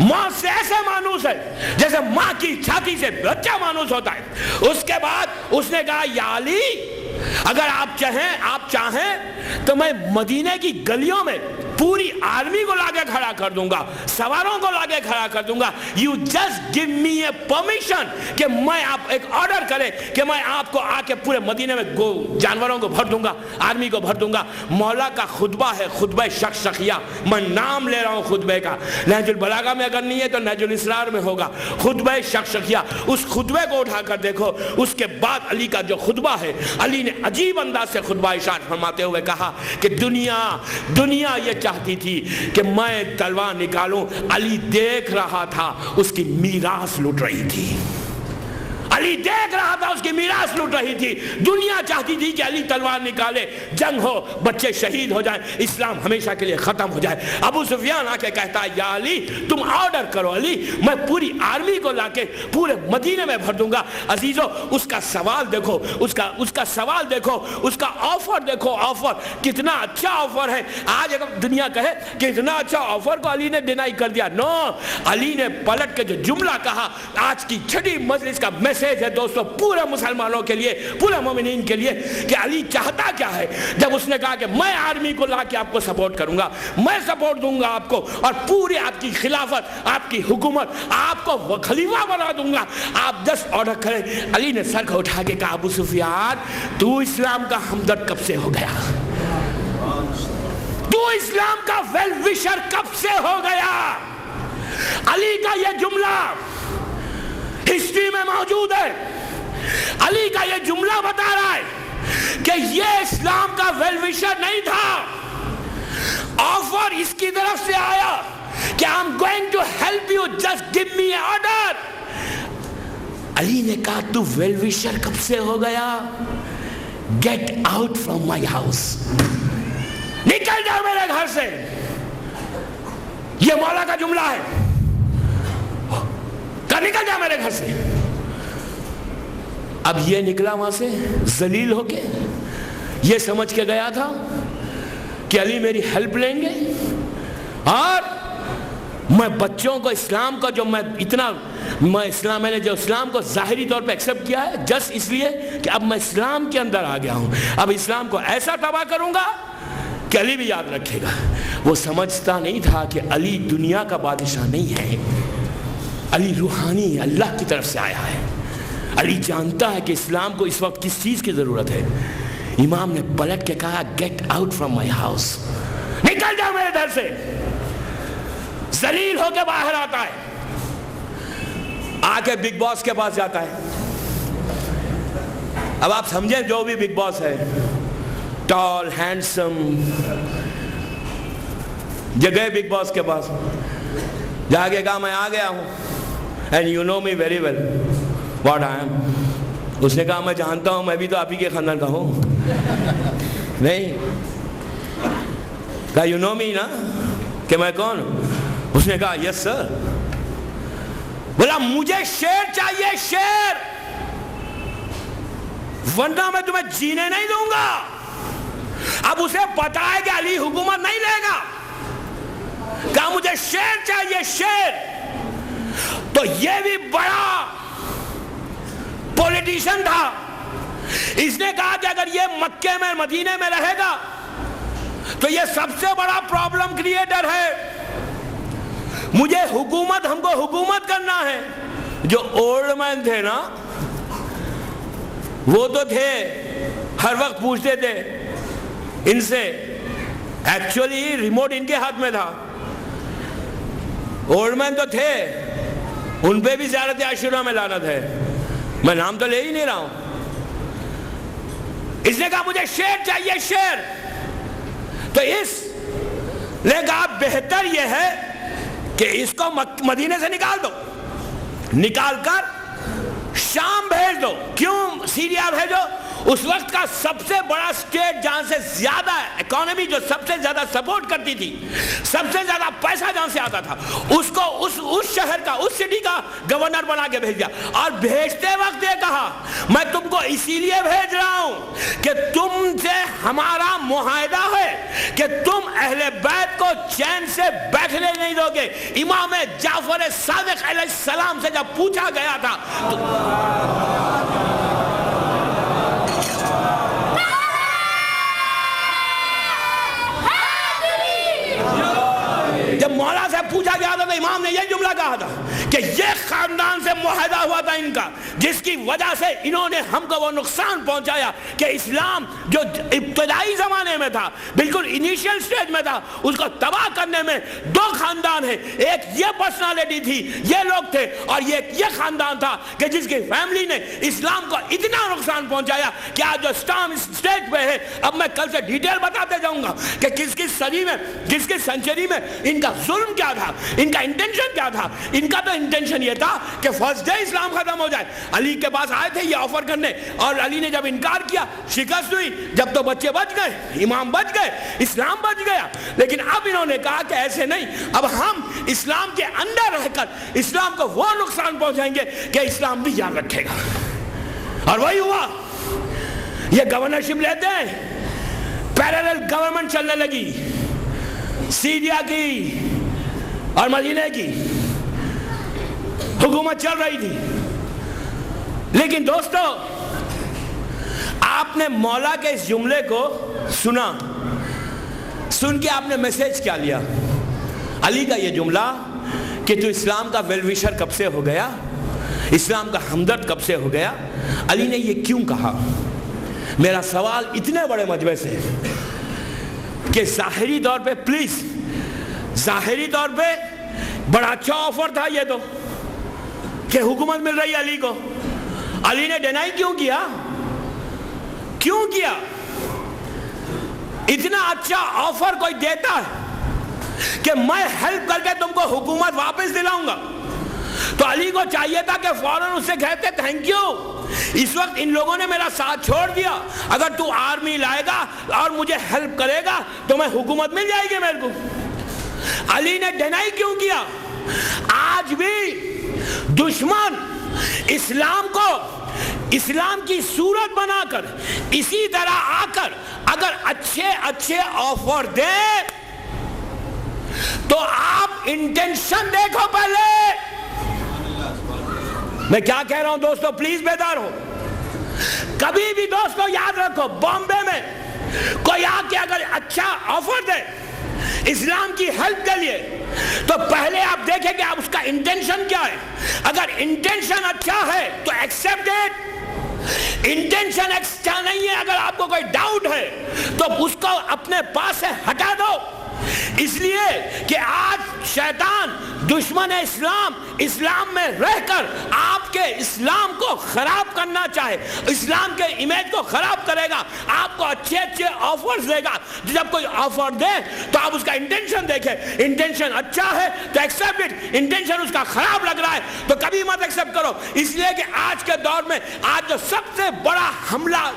موت سے ایسے مانوس ہے جیسے ماں کی چھاتی سے بچہ مانوس ہوتا ہے۔ اس کے بعد اس نے کہا یا علی اگر آپ چاہیں تو میں مدینے کی گلیوں میں پوری آرمی کو لا کے کھڑا کر دوں گا، سواروں کو لا کے کھڑا کر دوں گا، you just give me a permission کہ میں آپ ایک آرڈر کرے کہ میں آپ کو آ کے پورے مدینے میں جانوروں کو بھر دوں گا، آرمی کو بھر دوں گا۔ مولا کا خطبہ ہے، خطبہ شقشقیہ، میں نام لے رہا ہوں خطبے کا، نہج البلاغہ میں اگر نہیں ہے تو نہج الاسرار میں ہوگا، خطبہ شقشقیہ۔ اس خطبے کو اٹھا کر دیکھو، اس کے بعد علی کا جو خطبہ ہے، علی نے عجیب انداز سے خطبہ ارشاد فرماتے ہوئے کہا کہ دنیا یہ چاہتی تھی کہ میں تلوار نکالوں، علی دیکھ رہا تھا اس کی میراث لٹ رہی تھی، علی دیکھ رہا تھا اس کی میراث لٹ رہی تھی۔ دنیا چاہتی تھی کہ علی تلوار نکالے، جنگ ہو، بچے شہید ہو جائیں، اسلام ہمیشہ کے لیے ختم ہو جائے۔ ابو سفیان آ کے کہتا ہے یا علی تم آرڈر کرو، علی میں پوری آرمی کو لا کے پورے مدینے میں بھر دوں گا۔ عزیزو اس کا سوال دیکھو، اس کا سوال دیکھو، اس کا آفر دیکھو، آفر کتنا اچھا آفر ہے۔ آج اگر دنیا کہے کہ اتنا اچھا آفر کو علی نے ڈینائی کر دیا، نو، علی نے پلٹ کے جو جملہ کہا، آج کی چھٹی مجلس کا میسیج ہے دوستو پورے مسلمانوں کے لیے، پورے مومنین کے لیے، کہ علی چاہتا کیا ہے جب اس نے کہا کہ میں آرمی کو لا کے آپ کو سپورٹ کروں گا، میں سپورٹ دوں گا آپ کو، اور پوری آپ کی خلافت، آپ کی حکومت، آپ کو خلیفہ بنا دوں گا، آپ جسٹ آرڈر کریں۔ علی نے سر کو اٹھا کے کہا ابو سفیان تو اسلام کا ہمدرد کب سے ہو گیا؟ تو اسلام کا ویل وشر کب سے ہو گیا؟ علی کا یہ جملہ ہسٹری میں موجود ہے، علی کا یہ جملہ بتا رہا ہے کہ یہ اسلام کا ویل وشر نہیں تھا، آفر اس کی طرف سے آیا کہ I'm going to help you, just give me an order۔ علی نے کہا تو ویل وشر کب سے ہو گیا؟ Get out from my house، نکل جاؤ میرے گھر سے۔ یہ مولا کا جملہ ہے، کہا نکل جا میرے گھر سے۔ اب یہ نکلا وہاں سے ذلیل ہو کے، یہ سمجھ کے گیا تھا کہ علی میری ہیلپ لیں گے، اور میں بچوں کو اسلام کا جو میں نے جو اسلام کو ظاہری طور پہ ایکسپٹ کیا ہے جس اس لیے کہ اب میں اسلام کے اندر آ گیا ہوں، اب اسلام کو ایسا تباہ کروں گا کہ علی بھی یاد رکھے گا۔ وہ سمجھتا نہیں تھا کہ علی دنیا کا بادشاہ نہیں ہے، علی روحانی اللہ کی طرف سے آیا ہے۔ علی جانتا ہے کہ اسلام کو اس وقت کس چیز کی ضرورت ہے۔ امام نے پلٹ کے کہا get out from my house, نکل جاؤ میرے گھر سے۔ ذلیل ہو کے باہر آتا ہے، آ کے بگ باس کے پاس جاتا ہے۔ اب آپ سمجھیں جو بھی بگ باس ہے، ٹال ہینڈسم، جگہ بگ باس کے پاس جا کے کہا میں آ گیا ہوں، and you know me very well what I am. اس نے کہا میں جانتا ہوں، میں بھی تو آپ ہی کے خاندان کا ہوں۔ نہیں کہا یو نو می نا، کہ میں کون ہوں؟ اس نے کہا یس سر۔ بولا مجھے شیر چاہیے، شیر، ورنہ میں تمہیں جینے نہیں دوں گا۔ اب اسے پتا ہے کہ علی حکومت نہیں لے گا، کہا مجھے شیر چاہیے، شیر۔ تو یہ بھی بڑا پولیٹیشن تھا، اس نے کہا کہ اگر یہ مکے میں مدینے میں رہے گا تو یہ سب سے بڑا پرابلم کریٹر ہے، مجھے حکومت، ہم کو حکومت کرنا ہے۔ جو اولڈ مین تھے نا، وہ تو تھے ہر وقت پوچھتے تھے ان سے، ایکچولی ریموٹ ان کے ہاتھ میں تھا۔ اولڈ مین تو تھے، ان پہ بھی زیارت عاشورہ میں لعنت ہے، میں نام تو لے ہی نہیں رہا ہوں۔ اس نے کہا مجھے شیر چاہیے، شیر۔ تو اس نے کہا بہتر یہ ہے کہ اس کو مدینے سے نکال دو، نکال کر شام بھیج دو۔ کیوں سیریا بھیجو؟ اس وقت کا سب سے بڑا اسٹیٹ جہاں سے زیادہ اکانومی جو سب سے زیادہ سپورٹ کرتی تھی, سب سے زیادہ پیسہ جہاں سے آتا تھا, اس کو اس شہر کا, اس سٹی کا گورنر بنا کے بھیج دیا. اور بھیجتے وقت یہ کہا میں تم کو اسی لیے بھیج رہا ہوں کہ تم سے ہمارا معاہدہ ہے کہ تم اہل بیت کو چین سے بیٹھنے نہیں دو گے. امام جعفر صادق علیہ السلام سے جب پوچھا گیا تھا جب مولا سے پوچھا گیا تھا تو امام نے یہ جملہ کہا تھا کہ یہ خاندان سے معاہدہ ہوا تھا ان کا, جس کی وجہ سے انہوں نے ہم کو وہ نقصان پہنچایا کہ اسلام جو ابتدائی زمانے میں تھا, بالکل انیشیل سٹیج میں تھا, اس کو تباہ کرنے میں دو خاندان ہیں. ایک یہ پرسنالٹی تھی, یہ لوگ تھے, اور یہ خاندان تھا کہ جس کی فیملی نے اسلام کو اتنا نقصان پہنچایا کہ آج جو اسلام اس سٹیج پہ ہے, اب میں کل سے ڈیٹیل بتاتے جاؤں گا کہ کس کس صدی میں, کس کس سنچری میں ان کا ظلم کیا تھا, ان کا انٹینشن کیا تھا. ان کا تو انٹینشن یہ تھا کہ فرسٹ ڈے اسلام ختم ہو جائے. علی کے پاس آئے تھے یہ آفر کرنے, اور علی نے جب انکار کیا شکست ہوئی. جب تو بچے بچ گئے, امام بچ گئے, اسلام بچ گیا. لیکن اب انہوں نے کہا کہ ایسے نہیں, اب ہم اسلام کے اندر رہ کر اسلام کو وہ نقصان پہنچائیں گے کہ اسلام بھی یاد رکھے گا. اور وہی ہوا. یہ گورنرشپ لیتے ہیں, پیرالل گورنمنٹ چلنے لگی, سیریا کی اور مدینہ کی حکومت چل رہی تھی. لیکن دوستو, آپ نے مولا کے اس جملے کو سنا, سن کے آپ نے میسج کیا لیا؟ علی کا یہ جملہ کہ تو اسلام کا ویل وشر کب سے ہو گیا, اسلام کا ہمدرد کب سے ہو گیا, علی نے یہ کیوں کہا؟ میرا سوال اتنے بڑے مجمع سے کہ ظاہری طور پہ, پلیز ظاہری طور پہ بڑا اچھا آفر تھا یہ تو کہ حکومت مل رہی ہے علی کو. علی نے ڈینائی کیوں کیا؟ کیوں کیا؟ اتنا اچھا آفر کوئی دیتا ہے کہ میں ہیلپ کر کے تم کو حکومت واپس دلاؤں گا, تو علی کو چاہیے تھا کہ فوراً اس سے کہتے تھینک یو, اس وقت ان لوگوں نے میرا ساتھ چھوڑ دیا, اگر تو آرمی لائے گا اور مجھے ہیلپ کرے گا تو میں حکومت مل جائے گی میرے کو. علی نے ڈینائی کیوں کیا؟ آج بھی دشمن اسلام کو اسلام کی صورت بنا کر اسی طرح آ کر اگر اچھے آفر دے تو آپ انٹینشن دیکھو پہلے. میں کیا کہہ رہا ہوں دوستو, پلیز بیدار ہو. کبھی بھی دوستو یاد رکھو, بامبے میں کوئی آ کے اگر اچھا آفر دے اسلام کی ہیلپ کے لیے تو پہلے آپ دیکھیں کہ آپ اس کا انٹینشن کیا ہے. اگر انٹینشن اچھا ہے تو ایکسپٹ اٹ, انٹینشن اچھا نہیں ہے, اگر آپ کو کوئی ڈاؤٹ ہے تو اس کو اپنے پاس سے ہٹا دو. اس لیے کہ آج شیطان دشمن اسلام میں رہ کر آپ کے اسلام کو خراب کرنا چاہے, اسلام کے امیج کو خراب کرے گا, آپ کو اچھے آفرز دے گا. جب کوئی آفر دے تو آپ اس کا انٹینشن دیکھیں, انٹینشن اچھا ہے تو ایکسپٹ اٹ, انٹینشن اس کا خراب لگ رہا ہے تو کبھی مت ایکسپٹ کرو. اس لیے کہ آج کے دور میں آج جو سب سے بڑا حملہ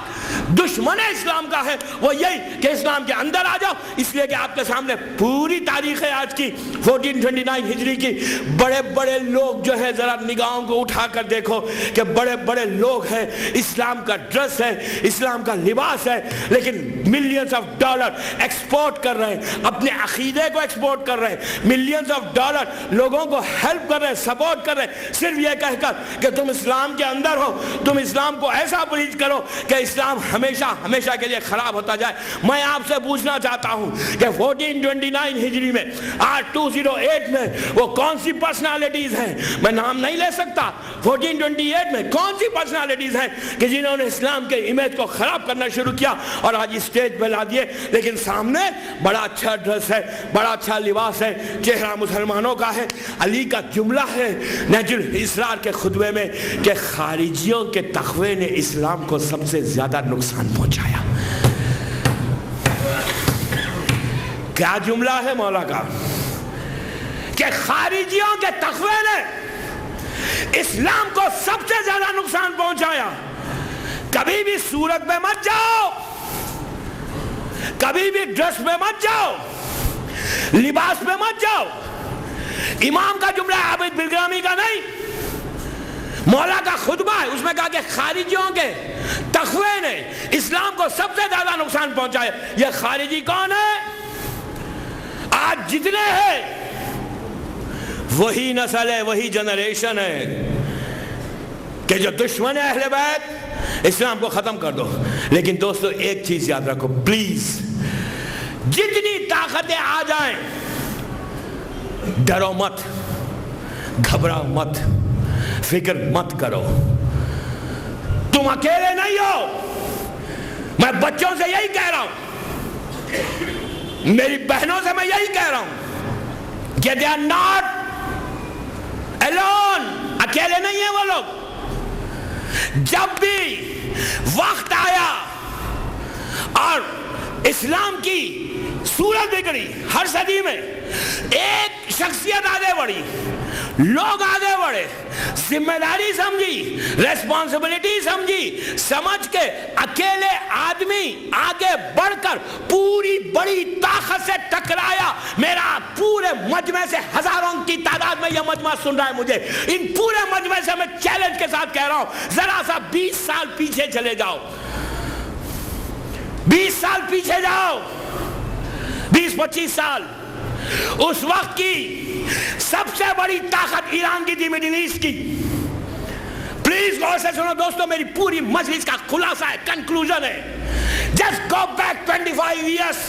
دشمن اسلام کا ہے وہ یہی کہ اسلام کے اندر آ جاؤ. اس لیے کہ آپ کے سامنے پوری تاریخ ہے آج کی 1429 ہجری کی. بڑے بڑے لوگ جو ہے ذرا نگاہوں کو اٹھا کر دیکھو کہ بڑے بڑے لوگ ہیں, اسلام کا ڈریس ہے, اسلام کا لباس ہے, لیکن ملینز آف ڈالر ایکسپورٹ کر رہے ہیں, اپنے عقیدے کو ایکسپورٹ کر رہے ہیں, ملینز آف ڈالر لوگوں کو ہیلپ کر رہے ہیں, سپورٹ کر رہے ہیں, صرف یہ کہہ کر کہ تم اسلام کے اندر ہو, تم اسلام کو ایسا پریچ کرو کہ اسلام ہمیشہ کے لیے خراب ہوتا جائے. میں آپ سے پوچھنا چاہتا ہوں کہ 1429 ہجری میں آج 208 میں وہ کون سی پرسنالٹیز ہیں, میں نام نہیں لے سکتا, 1428 میں کون سی پرسنالٹیز ہیں کہ جنہوں نے اسلام کے امیج کو خراب کرنا شروع کیا اور آج اسٹیج پہ لا دیے. لیکن سامنے بڑا اچھا ڈریس ہے, بڑا اچھا لباس ہے, چہرہ مسلمانوں کا ہے. علی کا جملہ ہے نہج الاسرار کے خطبے میں کہ خارجیوں کے تقوی نے اسلام کو سب سے زیادہ نقصان پہنچایا. کیا جملہ ہے مولا کا کہ خارجیوں کے تقوی نے اسلام کو سب سے زیادہ نقصان پہنچایا. کبھی بھی صورت میں مت جاؤ, کبھی بھی ڈریس میں مت جاؤ, لباس میں مت جاؤ. امام کا جملہ عابد بالگرامی کا نہیں, مولا کا خطبہ ہے, اس میں کہا کہ خارجیوں کے تخوے نے اسلام کو سب سے زیادہ نقصان پہنچا ہے. یہ خارجی کون ہے؟ آج جتنے ہیں وہی نسل ہے, وہی جنریشن ہے کہ جو دشمن ہے اہل بیت, اسلام کو ختم کر دو. لیکن دوستو ایک چیز یاد رکھو پلیز, جتنی طاقتیں آ جائیں ڈرو مت, گھبراؤ مت, فکر مت کرو. تم اکیلے نہیں ہو. میں بچوں سے یہی کہہ رہا ہوں, میری بہنوں سے میں یہی کہہ رہا ہوں کہ they are not alone, اکیلے نہیں ہیں وہ لوگ. جب بھی وقت آیا اور اسلام کی صورت بگڑی, ہر صدی میں ایک شخصیت آگے بڑھی, لوگ آگے بڑھے, ذمہ داری سمجھی, ریسپانسبلٹی سمجھی, سمجھ کے اکیلے آدمی آگے بڑھ کر پوری بڑی طاقت سے ٹکرایا. میرا پورے مجمع سے ہزاروں کی تعداد میں یہ مجمع سن رہا ہے مجھے, ان پورے مجمع سے میں چیلنج کے ساتھ کہہ رہا ہوں, ذرا سا 20 سال پیچھے چلے جاؤ, 20 سال پیچھے جاؤ, 20-25 سال. اس وقت کی سب سے بڑی طاقت ایران کی تھی, مڈل ایسٹ کی. پلیز غور سے سنو دوستو, میری پوری مجلس کا خلاصہ ہے, کنکلوژن ہے. Just go back 25 years.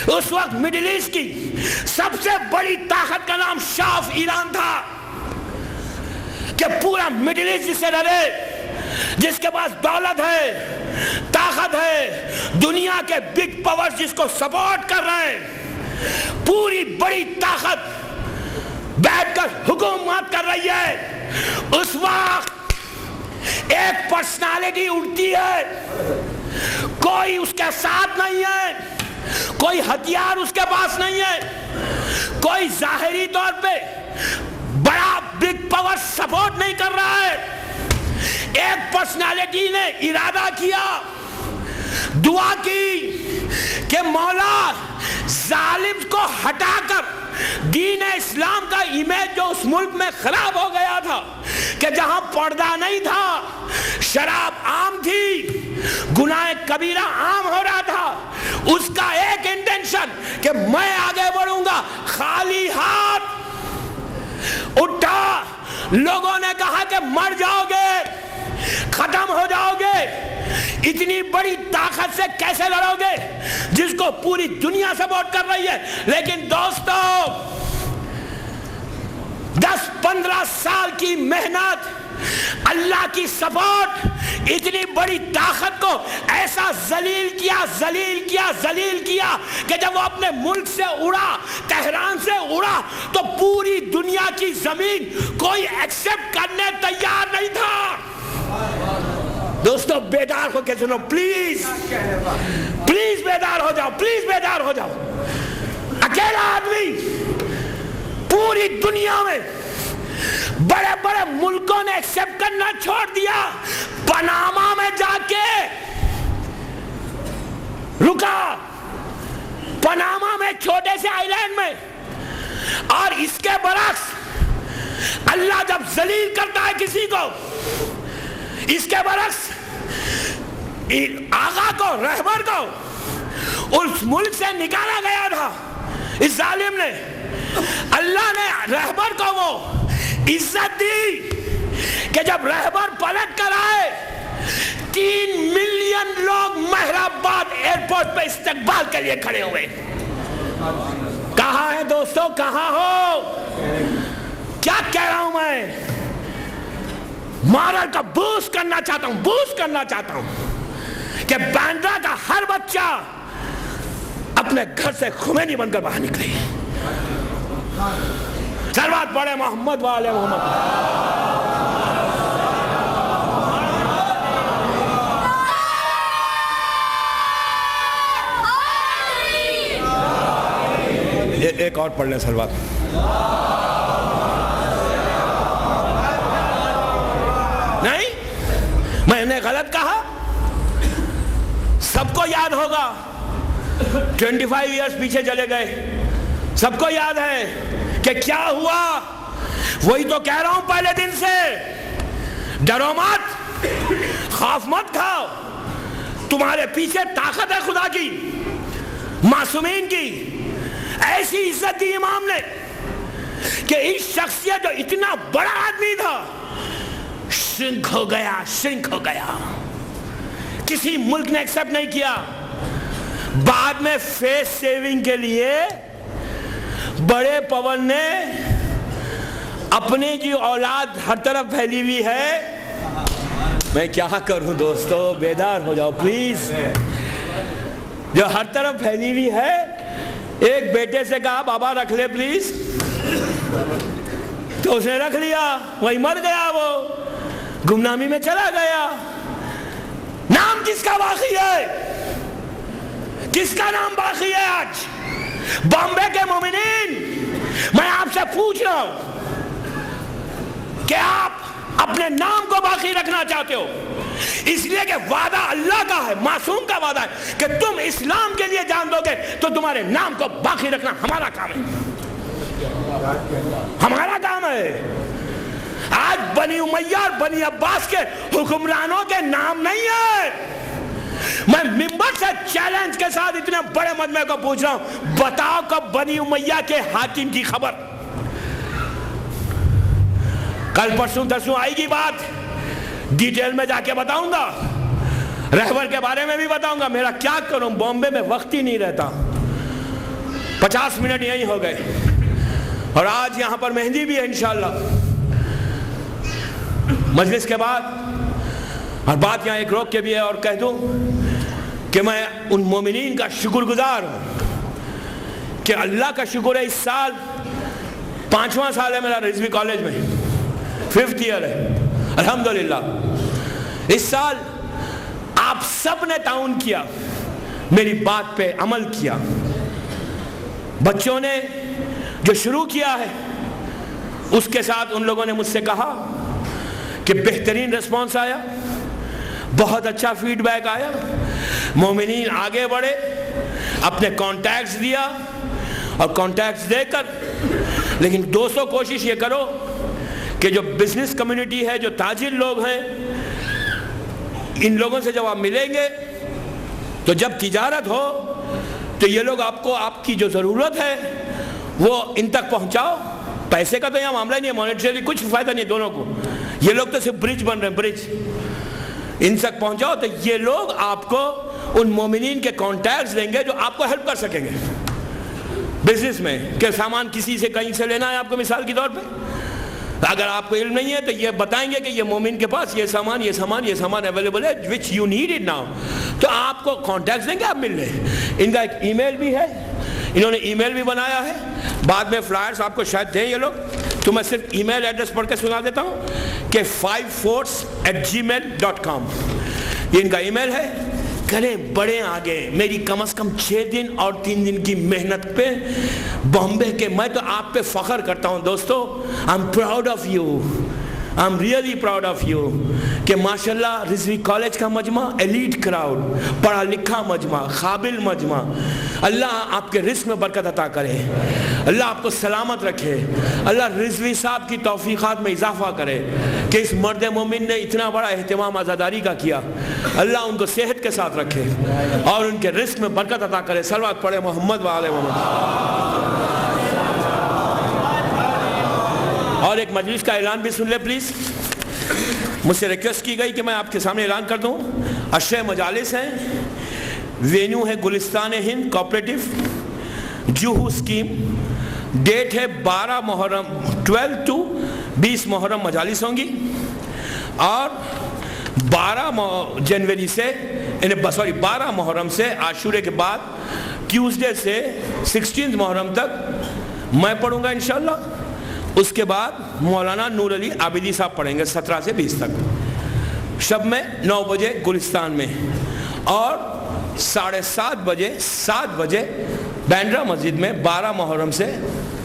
اس وقت مڈل ایسٹ کی سب سے بڑی طاقت کا نام شاہ آف ایران تھا, کہ پورا مڈل ایسٹ جس سے ڈرے, جس کے پاس دولت ہے, طاقت ہے, دنیا کے بگ پاور جس کو سپورٹ کر رہے ہیں, پوری بڑی طاقت بیٹھ کر حکومت کر رہی ہے. اس وقت ایک پرسنالٹی اٹھتی ہے, کوئی اس کے ساتھ نہیں ہے, کوئی ہتھیار اس کے پاس نہیں ہے, کوئی ظاہری طور پہ بڑا بگ پاور سپورٹ نہیں کر رہا ہے. ایک پرسنالٹی نے ارادہ کیا, دعا کی کہ مولا ظالم کو ہٹا کر دین اسلام کا امیج جو اس ملک میں خراب ہو گیا تھا, کہ جہاں پردہ نہیں تھا, شراب عام تھی, گناہ کبیرہ عام ہو رہا تھا, اس کا ایک انٹینشن کہ میں آگے بڑھوں گا, خالی ہاتھ اٹھا. لوگوں نے کہا کہ مر جاؤ گے, ختم ہو جاؤ گے, اتنی بڑی طاقت سے کیسے لڑو گے جس کو پوری دنیا سپورٹ کر رہی ہے. لیکن دوستو 10-15 سال کی محنت, اللہ کی سپورٹ, اتنی بڑی طاقت کو ایسا ذلیل کیا کہ جب وہ اپنے ملک سے اڑا, تہران سے اڑا, تو پوری دنیا کی زمین کوئی ایکسپٹ کرنے تیار نہیں تھا. دوستو بیدار ہو کے سنو پلیز, پلیز بیدار ہو جاؤ, پلیز بیدار ہو جاؤ. اکیلا آدمی پوری دنیا میں بڑے بڑے ملکوں نے ایکسپٹ کرنا چھوڑ دیا. پاناما میں جا کے رکا, پاناما میں چھوٹے سے آئی لینڈ میں. اور اس کے برعکس اللہ جب ذلیل کرتا ہے کسی کو, اس کے برعکس آقا کو, رہبر کو اس ملک سے نکالا گیا تھا اس ظالم نے. اللہ نے رہبر کو وہ عزت دی کہ جب رہبر پلٹ کر آئے 3 ملین لوگ مہرآباد ایئرپورٹ پہ استقبال کے لیے کھڑے ہوئے. کہاں ہیں دوستو, کہاں ہو؟ کیا کہہ رہا ہوں میں, مارل کا بوسٹ کرنا چاہتا ہوں کہ باندرا کا ہر بچہ اپنے گھر سے خمینی بن کر باہر نکلے. صلوات پڑھے محمد والے محمد. ایک اور پڑھ لیں صلوات. نہیں, میں نے غلط کہا, سب کو یاد ہوگا 25 ایئرز پیچھے چلے گئے، سب کو یاد ہے کہ کیا ہوا. وہی تو کہہ رہا ہوں پہلے دن سے، ڈرو مت، خوف مت کھاؤ، تمہارے پیچھے طاقت ہے خدا کی، معصومین کی. ایسی عزت دی امام نے کہ اس شخصیت جو اتنا بڑا آدمی تھا شرنک ہو گیا. کسی ملک نے ایکسپٹ نہیں کیا. بعد میں فیس سیونگ کے لیے بڑے پون نے اپنی جو اولاد ہر طرف پھیلی ہوئی ہے، میں کیا کروں دوستو، بیدار ہو جاؤ پلیز، جو ہر طرف پھیلی ہوئی ہے، ایک بیٹے سے کہا بابا رکھ لے پلیز، تو اس نے رکھ لیا، وہی مر گیا، وہ گمنامی میں چلا گیا. نام کس کا باقی ہے؟ کس کا نام باقی ہے آج؟ بامبے کے مومنین، میں آپ سے پوچھ رہا ہوں کہ آپ اپنے نام کو باقی رکھنا چاہتے ہو؟ اس لیے کہ وعدہ اللہ کا ہے، معصوم کا وعدہ ہے کہ تم اسلام کے لیے جان دو گے تو تمہارے نام کو باقی رکھنا ہمارا کام ہے، ہمارا کام ہے. آج بنی امیہ اور بنی عباس کے حکمرانوں کے نام نہیں ہے. میں ممبر سے چیلنج کے ساتھ اتنے بڑے مجمع کو پوچھ رہا ہوں، بتاؤ کب بنی امیہ کے حاکم کی خبر؟ کل پرسوں ترسوں آئے گی بات، ڈیٹیل میں جا کے بتاؤں گا، رہبر کے بارے میں بھی بتاؤں گا. میرا کیا کروں، بامبے میں وقت ہی نہیں رہتا. 50 منٹ یہیں ہو گئے، اور آج یہاں پر مہندی بھی ہے انشاءاللہ. مجلس کے بعد اور بات یہاں ایک روک کے بھی ہے، اور کہہ دوں کہ میں ان مومنین کا شکر گزار ہوں کہ اللہ کا شکر ہے، اس سال 5واں سال ہے میرا رضوی کالج میں، 5th ایئر ہے الحمدللہ. اس سال آپ سب نے تعاون کیا، میری بات پہ عمل کیا. بچوں نے جو شروع کیا ہے اس کے ساتھ ان لوگوں نے مجھ سے کہا کہ بہترین ریسپانس آیا، بہت اچھا فیڈ بیک آیا. مومنین آگے بڑھے، اپنے کانٹیکٹس دیا، اور کانٹیکٹس دے کر، لیکن دوستوں کوشش یہ کرو کہ جو بزنس کمیونٹی ہے، جو تاجر لوگ ہیں، ان لوگوں سے جب آپ ملیں گے تو جب تجارت ہو تو یہ لوگ آپ کو آپ کی جو ضرورت ہے وہ ان تک پہنچاؤ. پیسے کا تو یہاں معاملہ نہیں ہے، مانیٹری کچھ فائدہ نہیں دونوں کو، یہ لوگ تو صرف برج بن رہے ہیں، برج ان تک پہنچاؤ تو یہ لوگ آپ کو ان مومنین کے کانٹیکٹس دیں گے جو آپ کو ہیلپ کر سکیں گے بزنس میں. کہ سامان کسی سے کہیں سے لینا ہے آپ کو، مثال کے طور پہ اگر آپ کو علم نہیں ہے تو یہ بتائیں گے کہ یہ مومن کے پاس یہ سامان اویلیبل ہے which you need it now، تو آپ کو کانٹیکٹس دیں گے، آپ مل لیں. ان کا ایک ای میل بھی ہے، انہوں نے ای میل بھی بنایا ہے، بعد میں فلائرز آپ کو شاید دیں یہ لوگ، تو میں صرف ای میل ایڈریس پڑھ کے سنا دیتا ہوں کہ 5force@gmail.com یہ ان کا ای میل ہے. کریں بڑے آگے، میری کم از کم 6 دن اور 3 دن کی محنت پہ بامبے کے، میں تو آپ پہ فخر کرتا ہوں دوستو. I'm proud of you, I'm really proud of you کہ ماشاءاللہ رضوی کالج کا مجمع ایلیٹ کراؤڈ، پڑھا لکھا مجمع، قابل مجمع. اللہ آپ کے رزق میں برکت عطا کرے، اللہ آپ کو سلامت رکھے، اللہ رضوی صاحب کی توفیقات میں اضافہ کرے کہ اس مرد مومن نے اتنا بڑا اہتمام عزاداری کا کیا. اللہ ان کو صحت کے ساتھ رکھے اور ان کے رزق میں برکت عطا کرے. صلوات پڑھے محمد و آل محمد. اور ایک مجلس کا اعلان بھی سن لے پلیز. مجھ سے ریکویسٹ کی گئی کہ میں آپ کے سامنے اعلان کر دوں. 8 مجالس ہیں، وینیو ہے گلستان ہند کوآپریٹو جوہو اسکیم. ڈیٹ ہے 12 محرم 12 to 20 محرم مجالس ہوں گی، اور 12 محرم سے عاشورے کے بعد ٹیوزڈے سے 16 محرم تک میں پڑھوں گا انشاءاللہ. اس کے بعد مولانا نور علی عابدی صاحب پڑھیں گے 17 سے 20 تک، شب میں 9 بجے گلستان میں، اور 7:30 بجے بینڈرا مسجد میں 12 محرم سے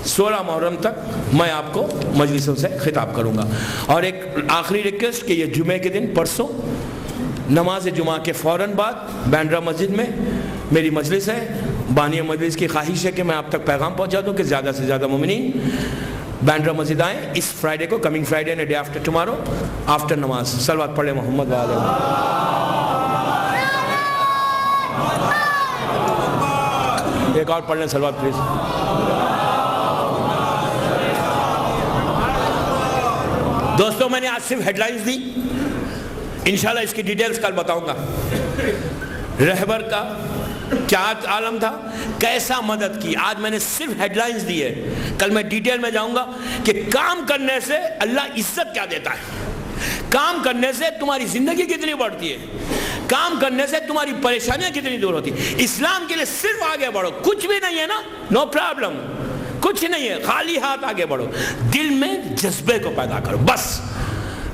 16 محرم تک میں آپ کو مجلسوں سے خطاب کروں گا. اور ایک آخری ریکویسٹ کہ یہ جمعے کے دن پرسوں نماز جمعہ کے فوراً بعد بینڈرا مسجد میں میری مجلس ہے. بانی مجلس کی خواہش ہے کہ میں آپ تک پیغام پہنچا دوں کہ زیادہ سے زیادہ مومنین بینڈرا مسجد آئیں اس فرائیڈے کو, کمنگ فرائیڈے نے ڈے آفٹر ٹمارو, آفٹر نماز. صلوات پڑھ لیں محمد وعلیہ. ایک اور پڑھ لیں صلوات پلیز. دوستوں میں نے آج صرف ہیڈ لائنز دی, انشاءاللہ اس کی ڈیٹیلز کل بتاؤں گا. رہبر کا کیا عالم تھا, کیسا مدد کی, آج میں نے صرف ہیڈ لائنز دی ہے. کل میں ڈیٹیل میں جاؤں گا کہ کام کرنے سے اللہ عزت کیا دیتا ہے, کام کرنے سے تمہاری زندگی کتنی بڑھتی ہے, کام کرنے سے تمہاری پریشانیاں کتنی دور ہوتی ہیں. اسلام کے لیے صرف آگے بڑھو, کچھ بھی نہیں ہے نا, نو پرابلم, کچھ نہیں ہے, خالی ہاتھ آگے بڑھو, دل میں جذبے کو پیدا کرو بس.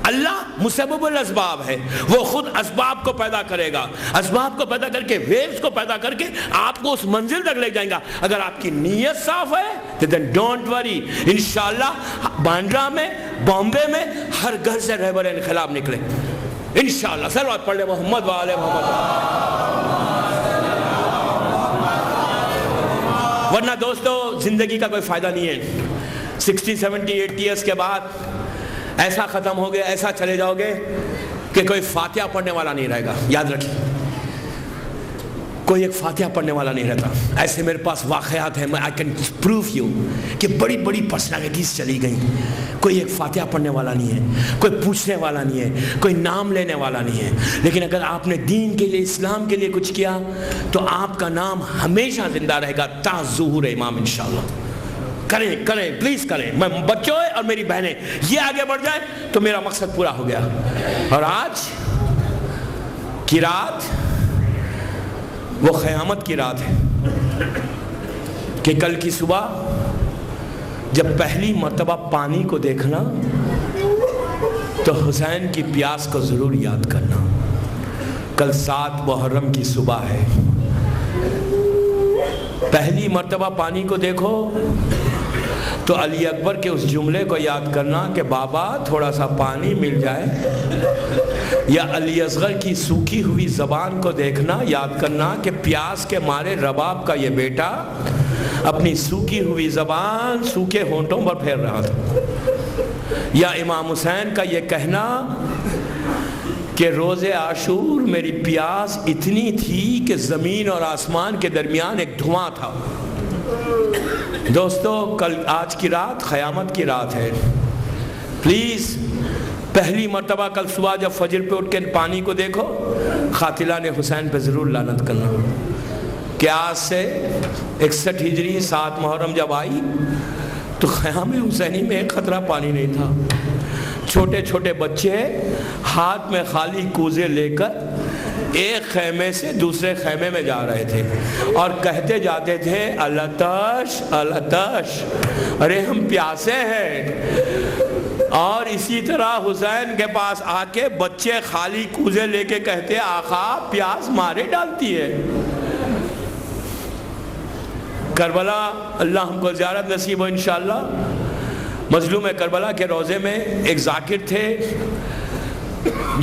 اللہ مسبب الاسباب ہے, وہ خود اسباب کو پیدا کرے گا, اسباب کو پیدا کر کے ویوز کو پیدا کر کے آپ کو اس منزل تک لے جائیں گا. اگر آپ کی نیت صاف ہے تو then don't worry, انشاءاللہ باندرا میں, بامبے میں ہر گھر سے رہبر انقلاب نکلے انشاءاللہ. صلوات پڑھ لیں محمد وآل محمد. ورنہ دوستو زندگی کا کوئی فائدہ نہیں ہے. 60, 70, 80 ایئرس کے بعد ایسا ختم ہو گیا, ایسا چلے جاؤ گے کہ کوئی فاتحہ پڑھنے والا نہیں رہے گا. یاد رکھیں, کوئی ایک فاتحہ پڑھنے والا نہیں رہتا. ایسے میرے پاس واقعات ہیں, I can prove you کہ بڑی بڑی پرسنالٹیز چلی گئیں, کوئی ایک فاتحہ پڑھنے والا نہیں ہے, کوئی پوچھنے والا نہیں ہے, کوئی نام لینے والا نہیں ہے. لیکن اگر آپ نے دین کے لیے, اسلام کے لیے کچھ کیا تو آپ کا نام ہمیشہ زندہ رہے گا تا ظہور امام انشاءاللہ. کریں کریں پلیز کریں. میں بچوں اور میری بہنیں یہ آگے بڑھ جائیں تو میرا مقصد پورا ہو گیا. اور آج کی رات وہ قیامت کی رات ہے کہ کل کی صبح جب پہلی مرتبہ پانی کو دیکھنا تو حسین کی پیاس کو ضرور یاد کرنا. کل 7 محرم کی صبح ہے, پہلی مرتبہ پانی کو دیکھو تو علی اکبر کے اس جملے کو یاد کرنا کہ بابا تھوڑا سا پانی مل جائے, یا علی اصغر کی سوکھی ہوئی زبان کو دیکھنا, یاد کرنا کہ پیاس کے مارے رباب کا یہ بیٹا اپنی سوکھی ہوئی زبان سوکھے ہونٹوں پر پھیر رہا تھا. یا امام حسین کا یہ کہنا کہ روز عاشور میری پیاس اتنی تھی کہ زمین اور آسمان کے درمیان ایک دھواں تھا. دوستو کل, آج کی رات قیامت کی رات ہے. پلیز پہلی مرتبہ کل صبح جب فجر پہ اٹھ کے پانی کو دیکھو, قاتلان حسین پہ ضرور لعنت کرنا کہ آج سے 61 ہجری 7 محرم جب آئی تو خیام حسینی میں ایک قطرہ پانی نہیں تھا. چھوٹے چھوٹے بچے ہاتھ میں خالی کوزے لے کر ایک خیمے سے دوسرے خیمے میں جا رہے تھے اور کہتے جاتے تھے الاتش الاتش, ارے ہم پیاسے ہیں. اور اسی طرح حسین کے پاس آ کے بچے خالی کوزے لے کے کہتے آقا پیاس مارے ڈالتی ہے. کربلا اللہ ہم کو زیارت نصیب ہو انشاءاللہ. مظلوم کربلا کے روزے میں ایک ذاکر تھے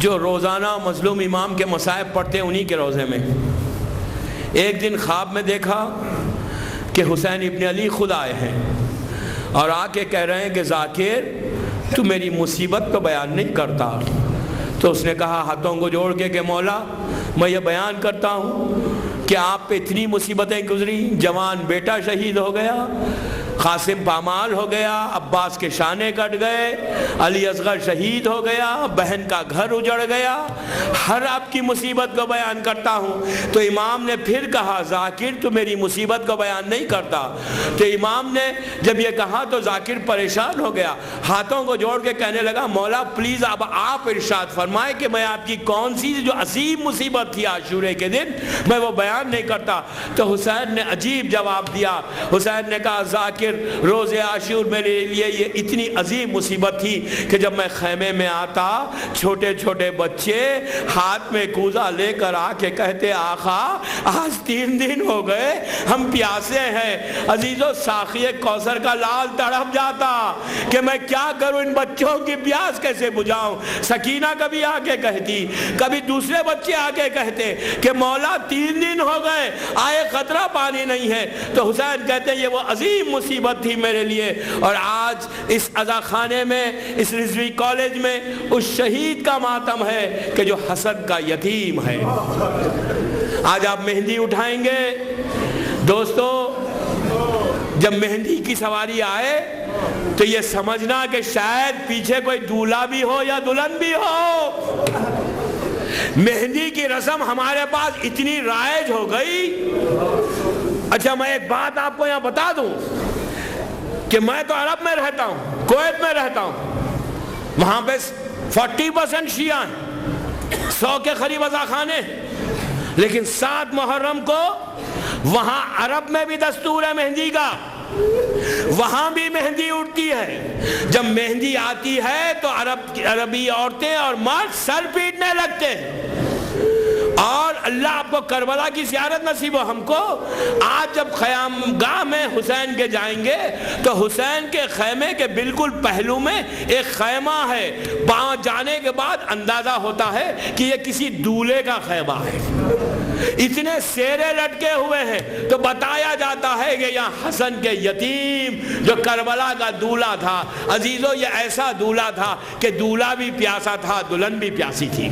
جو روزانہ مظلوم امام کے مصائب پڑھتے انہی کے روزے میں. ایک دن خواب میں دیکھا کہ حسین ابن علی خود آئے ہیں اور آ کے کہہ رہے ہیں کہ ذاکر تو میری مصیبت کو بیان نہیں کرتا. تو اس نے کہا ہاتھوں کو جوڑ کے کہ مولا میں یہ بیان کرتا ہوں کہ آپ پہ اتنی مصیبتیں گزری, جوان بیٹا شہید ہو گیا, قاسم پامال ہو گیا, عباس کے شانے کٹ گئے, علی اصغر شہید ہو گیا, بہن کا گھر اجڑ گیا, ہر آپ کی مصیبت کو بیان کرتا ہوں. تو امام نے پھر کہا ذاکر تو میری مصیبت کو بیان نہیں کرتا. تو امام نے جب یہ کہا تو ذاکر پریشان ہو گیا, ہاتھوں کو جوڑ کے کہنے لگا مولا پلیز اب آپ ارشاد فرمائے کہ میں آپ کی کون سی جو عظیم مصیبت تھی عاشورے کے دن میں وہ بیان نہیں کرتا. تو حسین نے عجیب جواب دیا. حسین نے کہا ذاکر کہ روز عاشور میرے لیے یہ اتنی عظیم مصیبت تھی کہ جب میں خیمے میں آتا چھوٹے چھوٹے بچے ہاتھ میں کوزہ لے کر آ کے کہتے آقا آج 3 دن ہو گئے ہم پیاسے ہیں۔ عزیزو ساقی کوثر کا لال تڑپ جاتا کہ میں کیا کروں، ان بچوں کی پیاس کیسے بجھاؤں۔ سکینہ کبھی آ کے کہتی، کبھی دوسرے بچے آ کے کہتے کہ مولا 3 دن ہو گئے آئے قطرہ پانی نہیں ہے، تو حسین کہتے ہیں یہ وہ عظیم مصیبت تھی میرے لیے۔ اور آج اس عزا خانے میں، اس رضوی کالج میں اس شہید کا ماتم ہے کہ جو حسن کا یتیم ہے۔ آج آپ مہندی اٹھائیں گے دوستو، جب مہندی کی سواری آئے تو یہ سمجھنا کہ شاید پیچھے کوئی دولہا بھی ہو یا دلہن بھی ہو۔ مہندی کی رسم ہمارے پاس اتنی رائج ہو گئی۔ اچھا میں ایک بات آپ کو یہاں بتا دوں کہ میں تو عرب میں رہتا ہوں، کویت میں رہتا ہوں، وہاں پہ 40% شیعہ ہیں، 100 کے قریب عزا خانے، لیکن 7 محرم کو وہاں عرب میں بھی دستور ہے مہندی کا، وہاں بھی مہندی اٹھتی ہے۔ جب مہندی آتی ہے تو عربی عورتیں اور مرد سر پیٹنے لگتے ہیں۔ اور اللہ آپ کو کربلا کی زیارت نصیب ہو ہم کو۔ آج جب خیام گاہ میں حسین کے جائیں گے تو حسین کے خیمے کے بالکل پہلو میں ایک خیمہ ہے، وہاں جانے کے بعد اندازہ ہوتا ہے کہ یہ کسی دولہے کا خیمہ ہے، اتنے سیرے لٹکے ہوئے ہیں۔ تو بتایا جاتا ہے کہ یہاں حسن کے یتیم جو کربلا کا دولہا تھا، عزیزو یہ ایسا دولہا تھا کہ دولہا بھی پیاسا تھا، دلہن بھی پیاسی تھی۔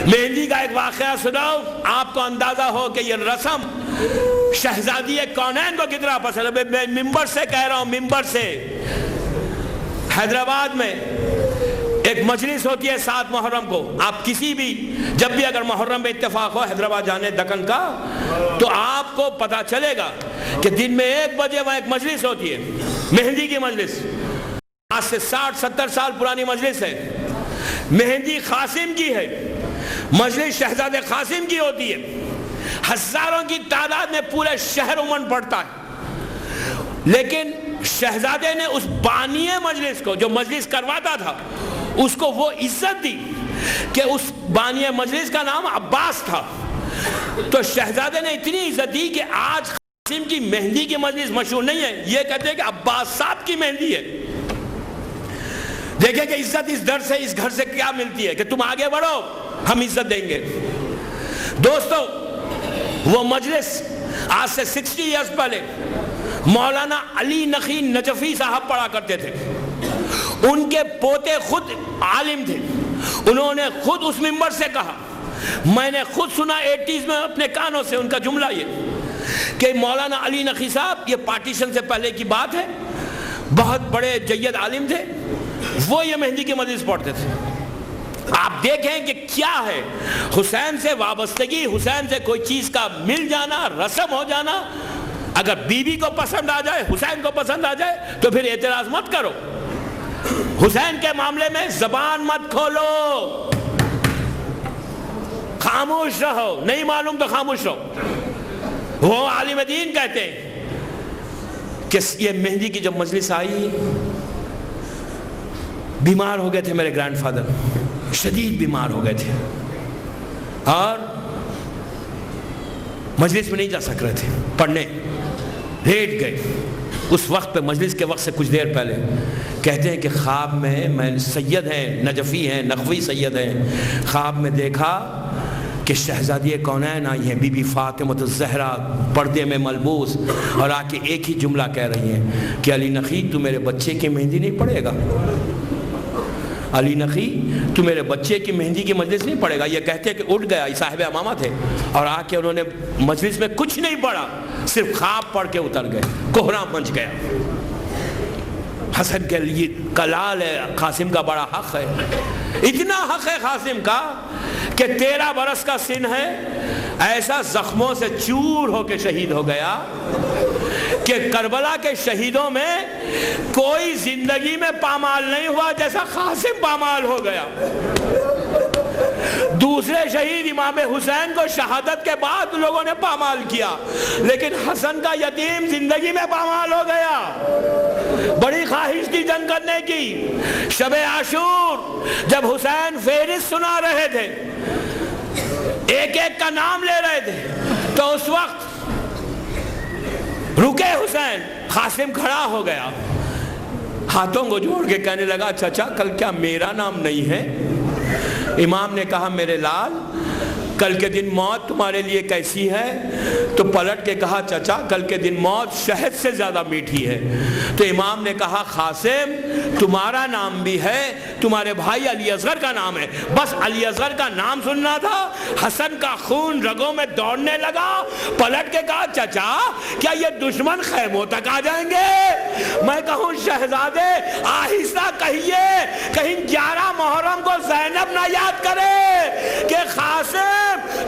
مہندی کا ایک واقعہ سناؤ آپ کو اندازہ ہو کہ یہ رسم شہزادی کونین کو کتنا پسند ہے۔ میں ممبر سے کہہ رہا ہوں، ممبر سے۔ حیدرآباد میں ایک مجلس ہوتی ہے 7 محرم کو۔ آپ کسی بھی جب بھی اگر محرم میں اتفاق ہو حیدرآباد جانے دکن کا تو آپ کو پتا چلے گا کہ دن میں 1 بجے وہاں ایک مجلس ہوتی ہے، مہندی کی مجلس۔ آج سے 60-70 سال پرانی مجلس ہے۔ مہندی قاسم کی ہے، مجلس شہزادے قاسم کی ہوتی ہے، ہزاروں کی تعداد میں پورے شہر امن پڑتا ہے۔ لیکن شہزادے نے اس بانی مجلس کو، جو مجلس کرواتا تھا، اس کو وہ عزت دی کہ اس بانی مجلس کا نام عباس تھا۔ تو شہزادے نے اتنی عزت دی کہ آج قاسم کی مہندی کی مجلس مشہور نہیں ہے، یہ کہتے ہیں کہ عباس صاحب کی مہندی ہے۔ دیکھیں کہ عزت اس در سے، اس گھر سے کیا ملتی ہے کہ تم آگے بڑھو ہم عزت دیں گے۔ دوستو وہ مجلس آج سے 60 ایئرز پہلے مولانا علی نقی نجفی صاحب پڑھا کرتے تھے۔ ان کے پوتے خود عالم تھے، انہوں نے خود اس ممبر سے کہا، میں نے خود سنا 80s میں اپنے کانوں سے ان کا جملہ یہ کہ مولانا علی نقی صاحب، یہ پارٹیشن سے پہلے کی بات ہے، بہت بڑے جید عالم تھے، وہ یہ مہندی کی مجلس پڑھتے تھے۔ آپ دیکھیں کہ کیا ہے حسین سے وابستگی، حسین سے کوئی چیز کا مل جانا، رسم ہو جانا۔ اگر بیوی کو پسند آ جائے، حسین کو پسند آ جائے تو پھر اعتراض مت کرو۔ حسین کے معاملے میں زبان مت کھولو، خاموش رہو، نہیں معلوم تو خاموش رہو۔ وہ عالم دین کہتے ہیں کہ یہ مہندی کی جب مجلس آئی، بیمار ہو گئے تھے میرے گرینڈ فادر، شدید بیمار ہو گئے تھے اور مجلس میں نہیں جا سک رہے تھے پڑھنے، لیٹ گئے۔ اس وقت پہ مجلس کے وقت سے کچھ دیر پہلے کہتے ہیں کہ خواب میں سید ہیں، نجفی ہیں، نقوی سید ہیں، خواب میں دیکھا کہ شہزادی کونین آئی ہیں، بی بی فاطمہ الزہرا پردے میں ملبوس، اور آ کے ایک ہی جملہ کہہ رہی ہیں کہ علی نقی تو میرے بچے کی مہندی نہیں پڑھے گا، علی نقی تو میرے بچے کی مہندی کی مجلس نہیں پڑھے گا۔ یہ کہتے ہیں کہ اٹھ گیا، یہ صاحب امامہ تھے، اور آ کے انہوں نے مجلس میں کچھ نہیں پڑھا، صرف خواب پڑھ کے اتر گئے، کوہرام مچ گیا۔ حسن کے لیے کلال ہے، قاسم کا بڑا حق ہے، اتنا حق ہے قاسم کا کہ 13 برس کا سن ہے، ایسا زخموں سے چور ہو کے شہید ہو گیا کہ کربلا کے شہیدوں میں کوئی زندگی میں پامال نہیں ہوا جیسا قاسم پامال ہو گیا۔ دوسرے شہید امام حسین کو شہادت کے بعد لوگوں نے پامال کیا، لیکن حسن کا یتیم زندگی میں پامال ہو گیا۔ بڑی خواہش تھی جنگ کرنے کی۔ شب عاشور جب حسین فہرست سنا رہے تھے، ایک ایک کا نام لے رہے تھے، تو اس وقت رکے حسین، قاسم کھڑا ہو گیا، ہاتھوں کو جوڑ کے کہنے لگا چچا کل کیا میرا نام نہیں ہے؟ امام نے کہا میرے لال کل کے دن موت تمہارے لیے کیسی ہے؟ تو پلٹ کے کہا چچا کل کے دن موت شہد سے زیادہ میٹھی ہے۔ تو امام نے کہا قاسم تمہارا نام بھی ہے، تمہارے بھائی علی اصغر کا نام ہے، بس علی اصغر کا نام سننا تھا۔ حسن کا خون رگوں میں دوڑنے لگا، پلٹ کے کہا چچا کیا یہ دشمن خیموں تک آ جائیں گے؟ میں کہوں شہزادے آہستہ کہیے، کہیں 11 محرم کو زینب نہ یاد کرے کہ قاسم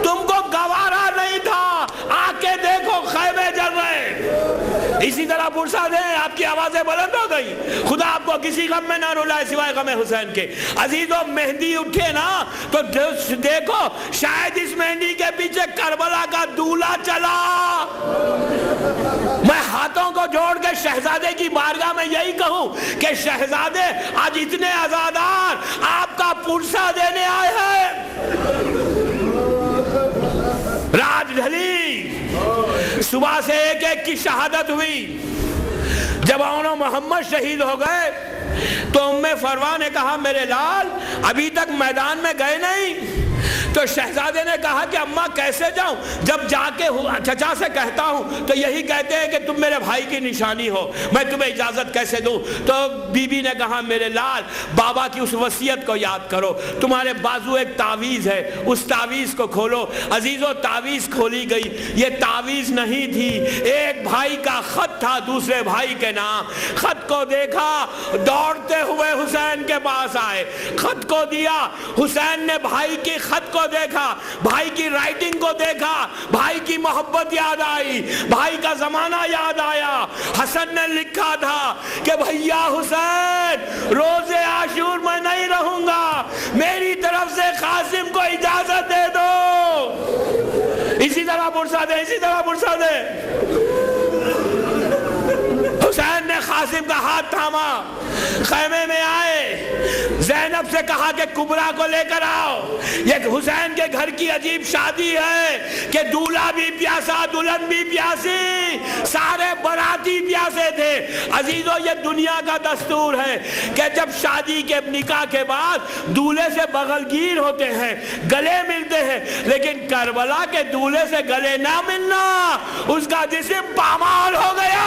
تم کو گوارا نہیں تھا، آ کے دیکھو خیمے جل رہے۔ اسی طرح پرسا دیں، آپ کی آوازیں بلند ہو گئی، خدا آپ کو کسی غم میں نہ رلائے سوائے غم حسین کے۔ عزیزو مہندی اٹھے نا تو دیکھو شاید اس مہندی کے پیچھے کربلا کا دولہا چلا۔ میں ہاتھوں کو جوڑ کے شہزادے کی بارگاہ میں یہی کہوں کہ شہزادے آج اتنے آزادار آپ کا پرسا دینے آئے ہیں۔ رات ڈھلی، صبح سے ایک ایک کی شہادت ہوئی۔ جب انہوں محمد شہید ہو گئے تو ام فروہ نے کہا میرے لال ابھی تک میدان میں گئے نہیں؟ تو شہزادے نے کہا کہ اماں کیسے جاؤں؟ جب جا کے چچا سے کہتا ہوں تو یہی کہتے ہیں کہ تم میرے بھائی کی نشانی ہو، میں تمہیں اجازت کیسے دوں؟ تو بی بی نے کہا میرے لال بابا کی اس وصیت کو یاد کرو، تمہارے بازو ایک تعویذ ہے، اس تعویذ کو کھولو۔ عزیزو تعویذ کھولی گئی، یہ تعویذ نہیں تھی، ایک بھائی کا خط تھا دوسرے بھائی کے نام۔ خط کو دیکھا، دوڑتے ہوئے حسین کے پاس آئے، خط کو دیا۔ حسین نے بھائی کی خط کو دیکھا، بھائی کی رائٹنگ کو دیکھا، بھائی کی محبت یاد آئی، بھائی کا زمانہ یاد آیا۔ حسن نے لکھا تھا کہ بھیا حسین روز عاشور میں نہیں رہوں گا، میری طرف سے قاسم کو اجازت دے دو۔ اسی طرح پرسا دے، اسی طرح پرسا دے۔ حسین نے قاسم کا ہاتھ تھاما، خیمے میں آئے، زینب سے کہا کہ کبرا کو لے کر آؤ۔ یہ حسین کے گھر کی عجیب شادی ہے کہ دولہا بھی پیاسا، دلہن بھی پیاسی، سارے باراتی پیاسے تھے۔ عزیزو یہ دنیا کا دستور ہے کہ جب شادی کے نکاح کے بعد دولہے سے بغل گیر ہوتے ہیں، گلے ملتے ہیں، لیکن کربلا کے دولہے سے گلے نہ ملنا، اس کا جسم پامال ہو گیا۔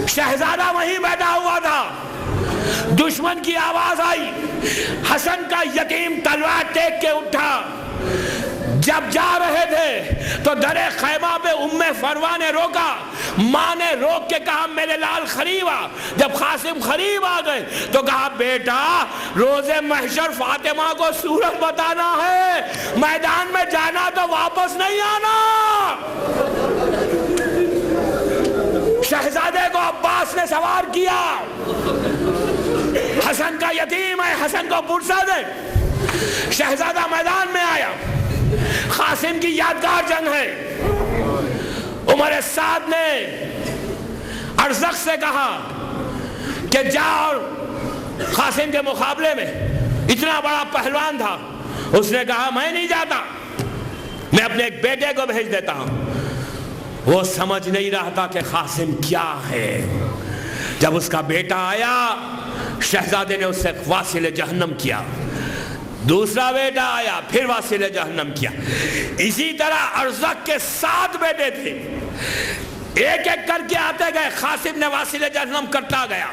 شہزادہ وہیں بیٹھا ہوا تھا، دشمن کی آواز آئی، حسن کا یتیم تلوار ٹیک کے اٹھا۔ جب جا رہے تھے تو درے خیمہ پہ ام فروہ نے روکا، ماں نے روک کے کہا میرے لال قریب آ۔ جب قاسم قریب آ گئے تو کہا بیٹا روز محشر فاطمہ کو صورت بتانا ہے، میدان میں جانا تو واپس نہیں آنا۔ شہزادے کو عباس نے سوار کیا، حسن کا یتیم ہے، حسن کو پرسا دے۔ شہزادہ میدان میں آیا، قاسم کی یادگار جنگ ہے۔ عمر سعد نے ارزق سے کہا کہ جا، اور قاسم کے مقابلے میں اتنا بڑا پہلوان تھا، اس نے کہا میں نہیں جاتا، میں اپنے ایک بیٹے کو بھیج دیتا ہوں۔ وہ سمجھ نہیں رہا تھا کہ قاسم کیا ہے۔ جب اس کا بیٹا آیا، شہزادے نے اس سے واصل جہنم کیا۔ دوسرا بیٹا آیا، پھر واصل جہنم کیا۔ اسی طرح ارزق کے 7 بیٹے تھے، ایک ایک کر کے آتے گئے، قاسم نے واصل جہنم کرتا گیا۔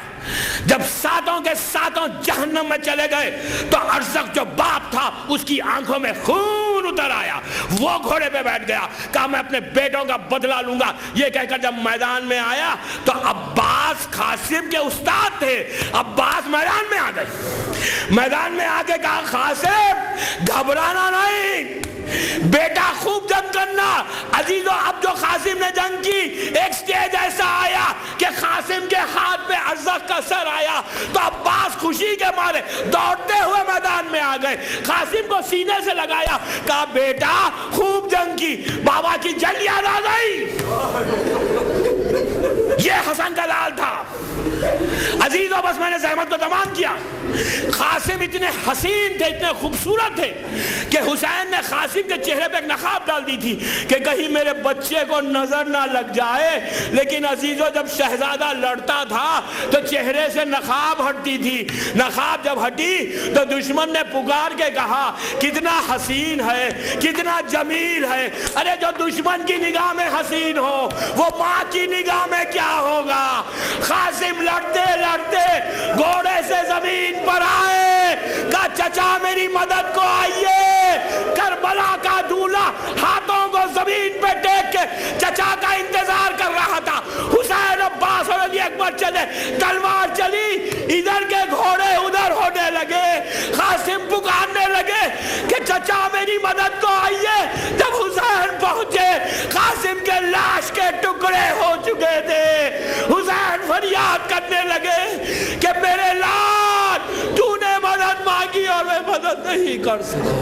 جب 7 کے 7 جہنم میں چلے گئے تو ارزق جو باپ تھا اس کی آنکھوں میں خون اتر آیا، وہ گھوڑے پہ بیٹھ گیا، کہا میں اپنے بیٹوں کا بدلہ لوں گا۔ یہ کہہ کر جب میدان میں آیا تو عباس قاسم کے استاد تھے، عباس میدان میں آ گئے۔ میدان میں آ کے کہا قاسم گھبرانا نہیں، بیٹا خوب جنگ کرنا۔ عزیزو اب جو قاسم نے جنگ کی، ایک سٹیج ایسا آیا کہ قاسم کے ہاتھ پہ ارزق کا سر آیا تو عباس خوشی کے مارے دوڑتے ہوئے میدان میں آ گئے، قاسم کو سینے سے لگایا، کہا بیٹا خوب جنگ کی، بابا کی جنگ یاد آ گئی۔ یہ حسن کا لال تھا۔ عزیزوں بس میں نے زحمت کو تمام کیا۔ قاسم اتنے حسین تھے، اتنے خوبصورت تھے کہ حسین نے قاسم کے چہرے پہ ایک نقاب ڈال دی تھی کہ کہیں میرے بچے کو نظر نہ لگ جائے، لیکن عزیزوں جب شہزادہ لڑتا تھا تو چہرے سے نقاب ہٹتی تھی، نقاب جب ہٹی تو دشمن نے پکار کے کہا کتنا حسین ہے، کتنا جمیل ہے۔ ارے جو دشمن کی نگاہ میں حسین ہو وہ ماں کی نگاہ میں کیا ہوگا۔ قاسم لڑتے لڑتے گھوڑے سے زمین پر آئے، کہا چچا میری مدد کو آئیے۔ کربلا کا دولہا ہاتھوں کو زمین پہ ٹیک کے چچا کا انتظار کر رہا تھا۔ حسین عباس رضی اکبر چلے، تلوار چلی، ادھر کے گھوڑے ادھر ہونے لگے۔ قاسم پکارنے لگے کہ چچا میری مدد کو آئیے۔ جب حسین پہنچے قاسم کے لاش کے ٹکڑے ہو چکے تھے۔ حسین فریاد کرنے لگے کہ میرے لال تو نے مدد مانگی اور میں مدد نہیں کر سکا۔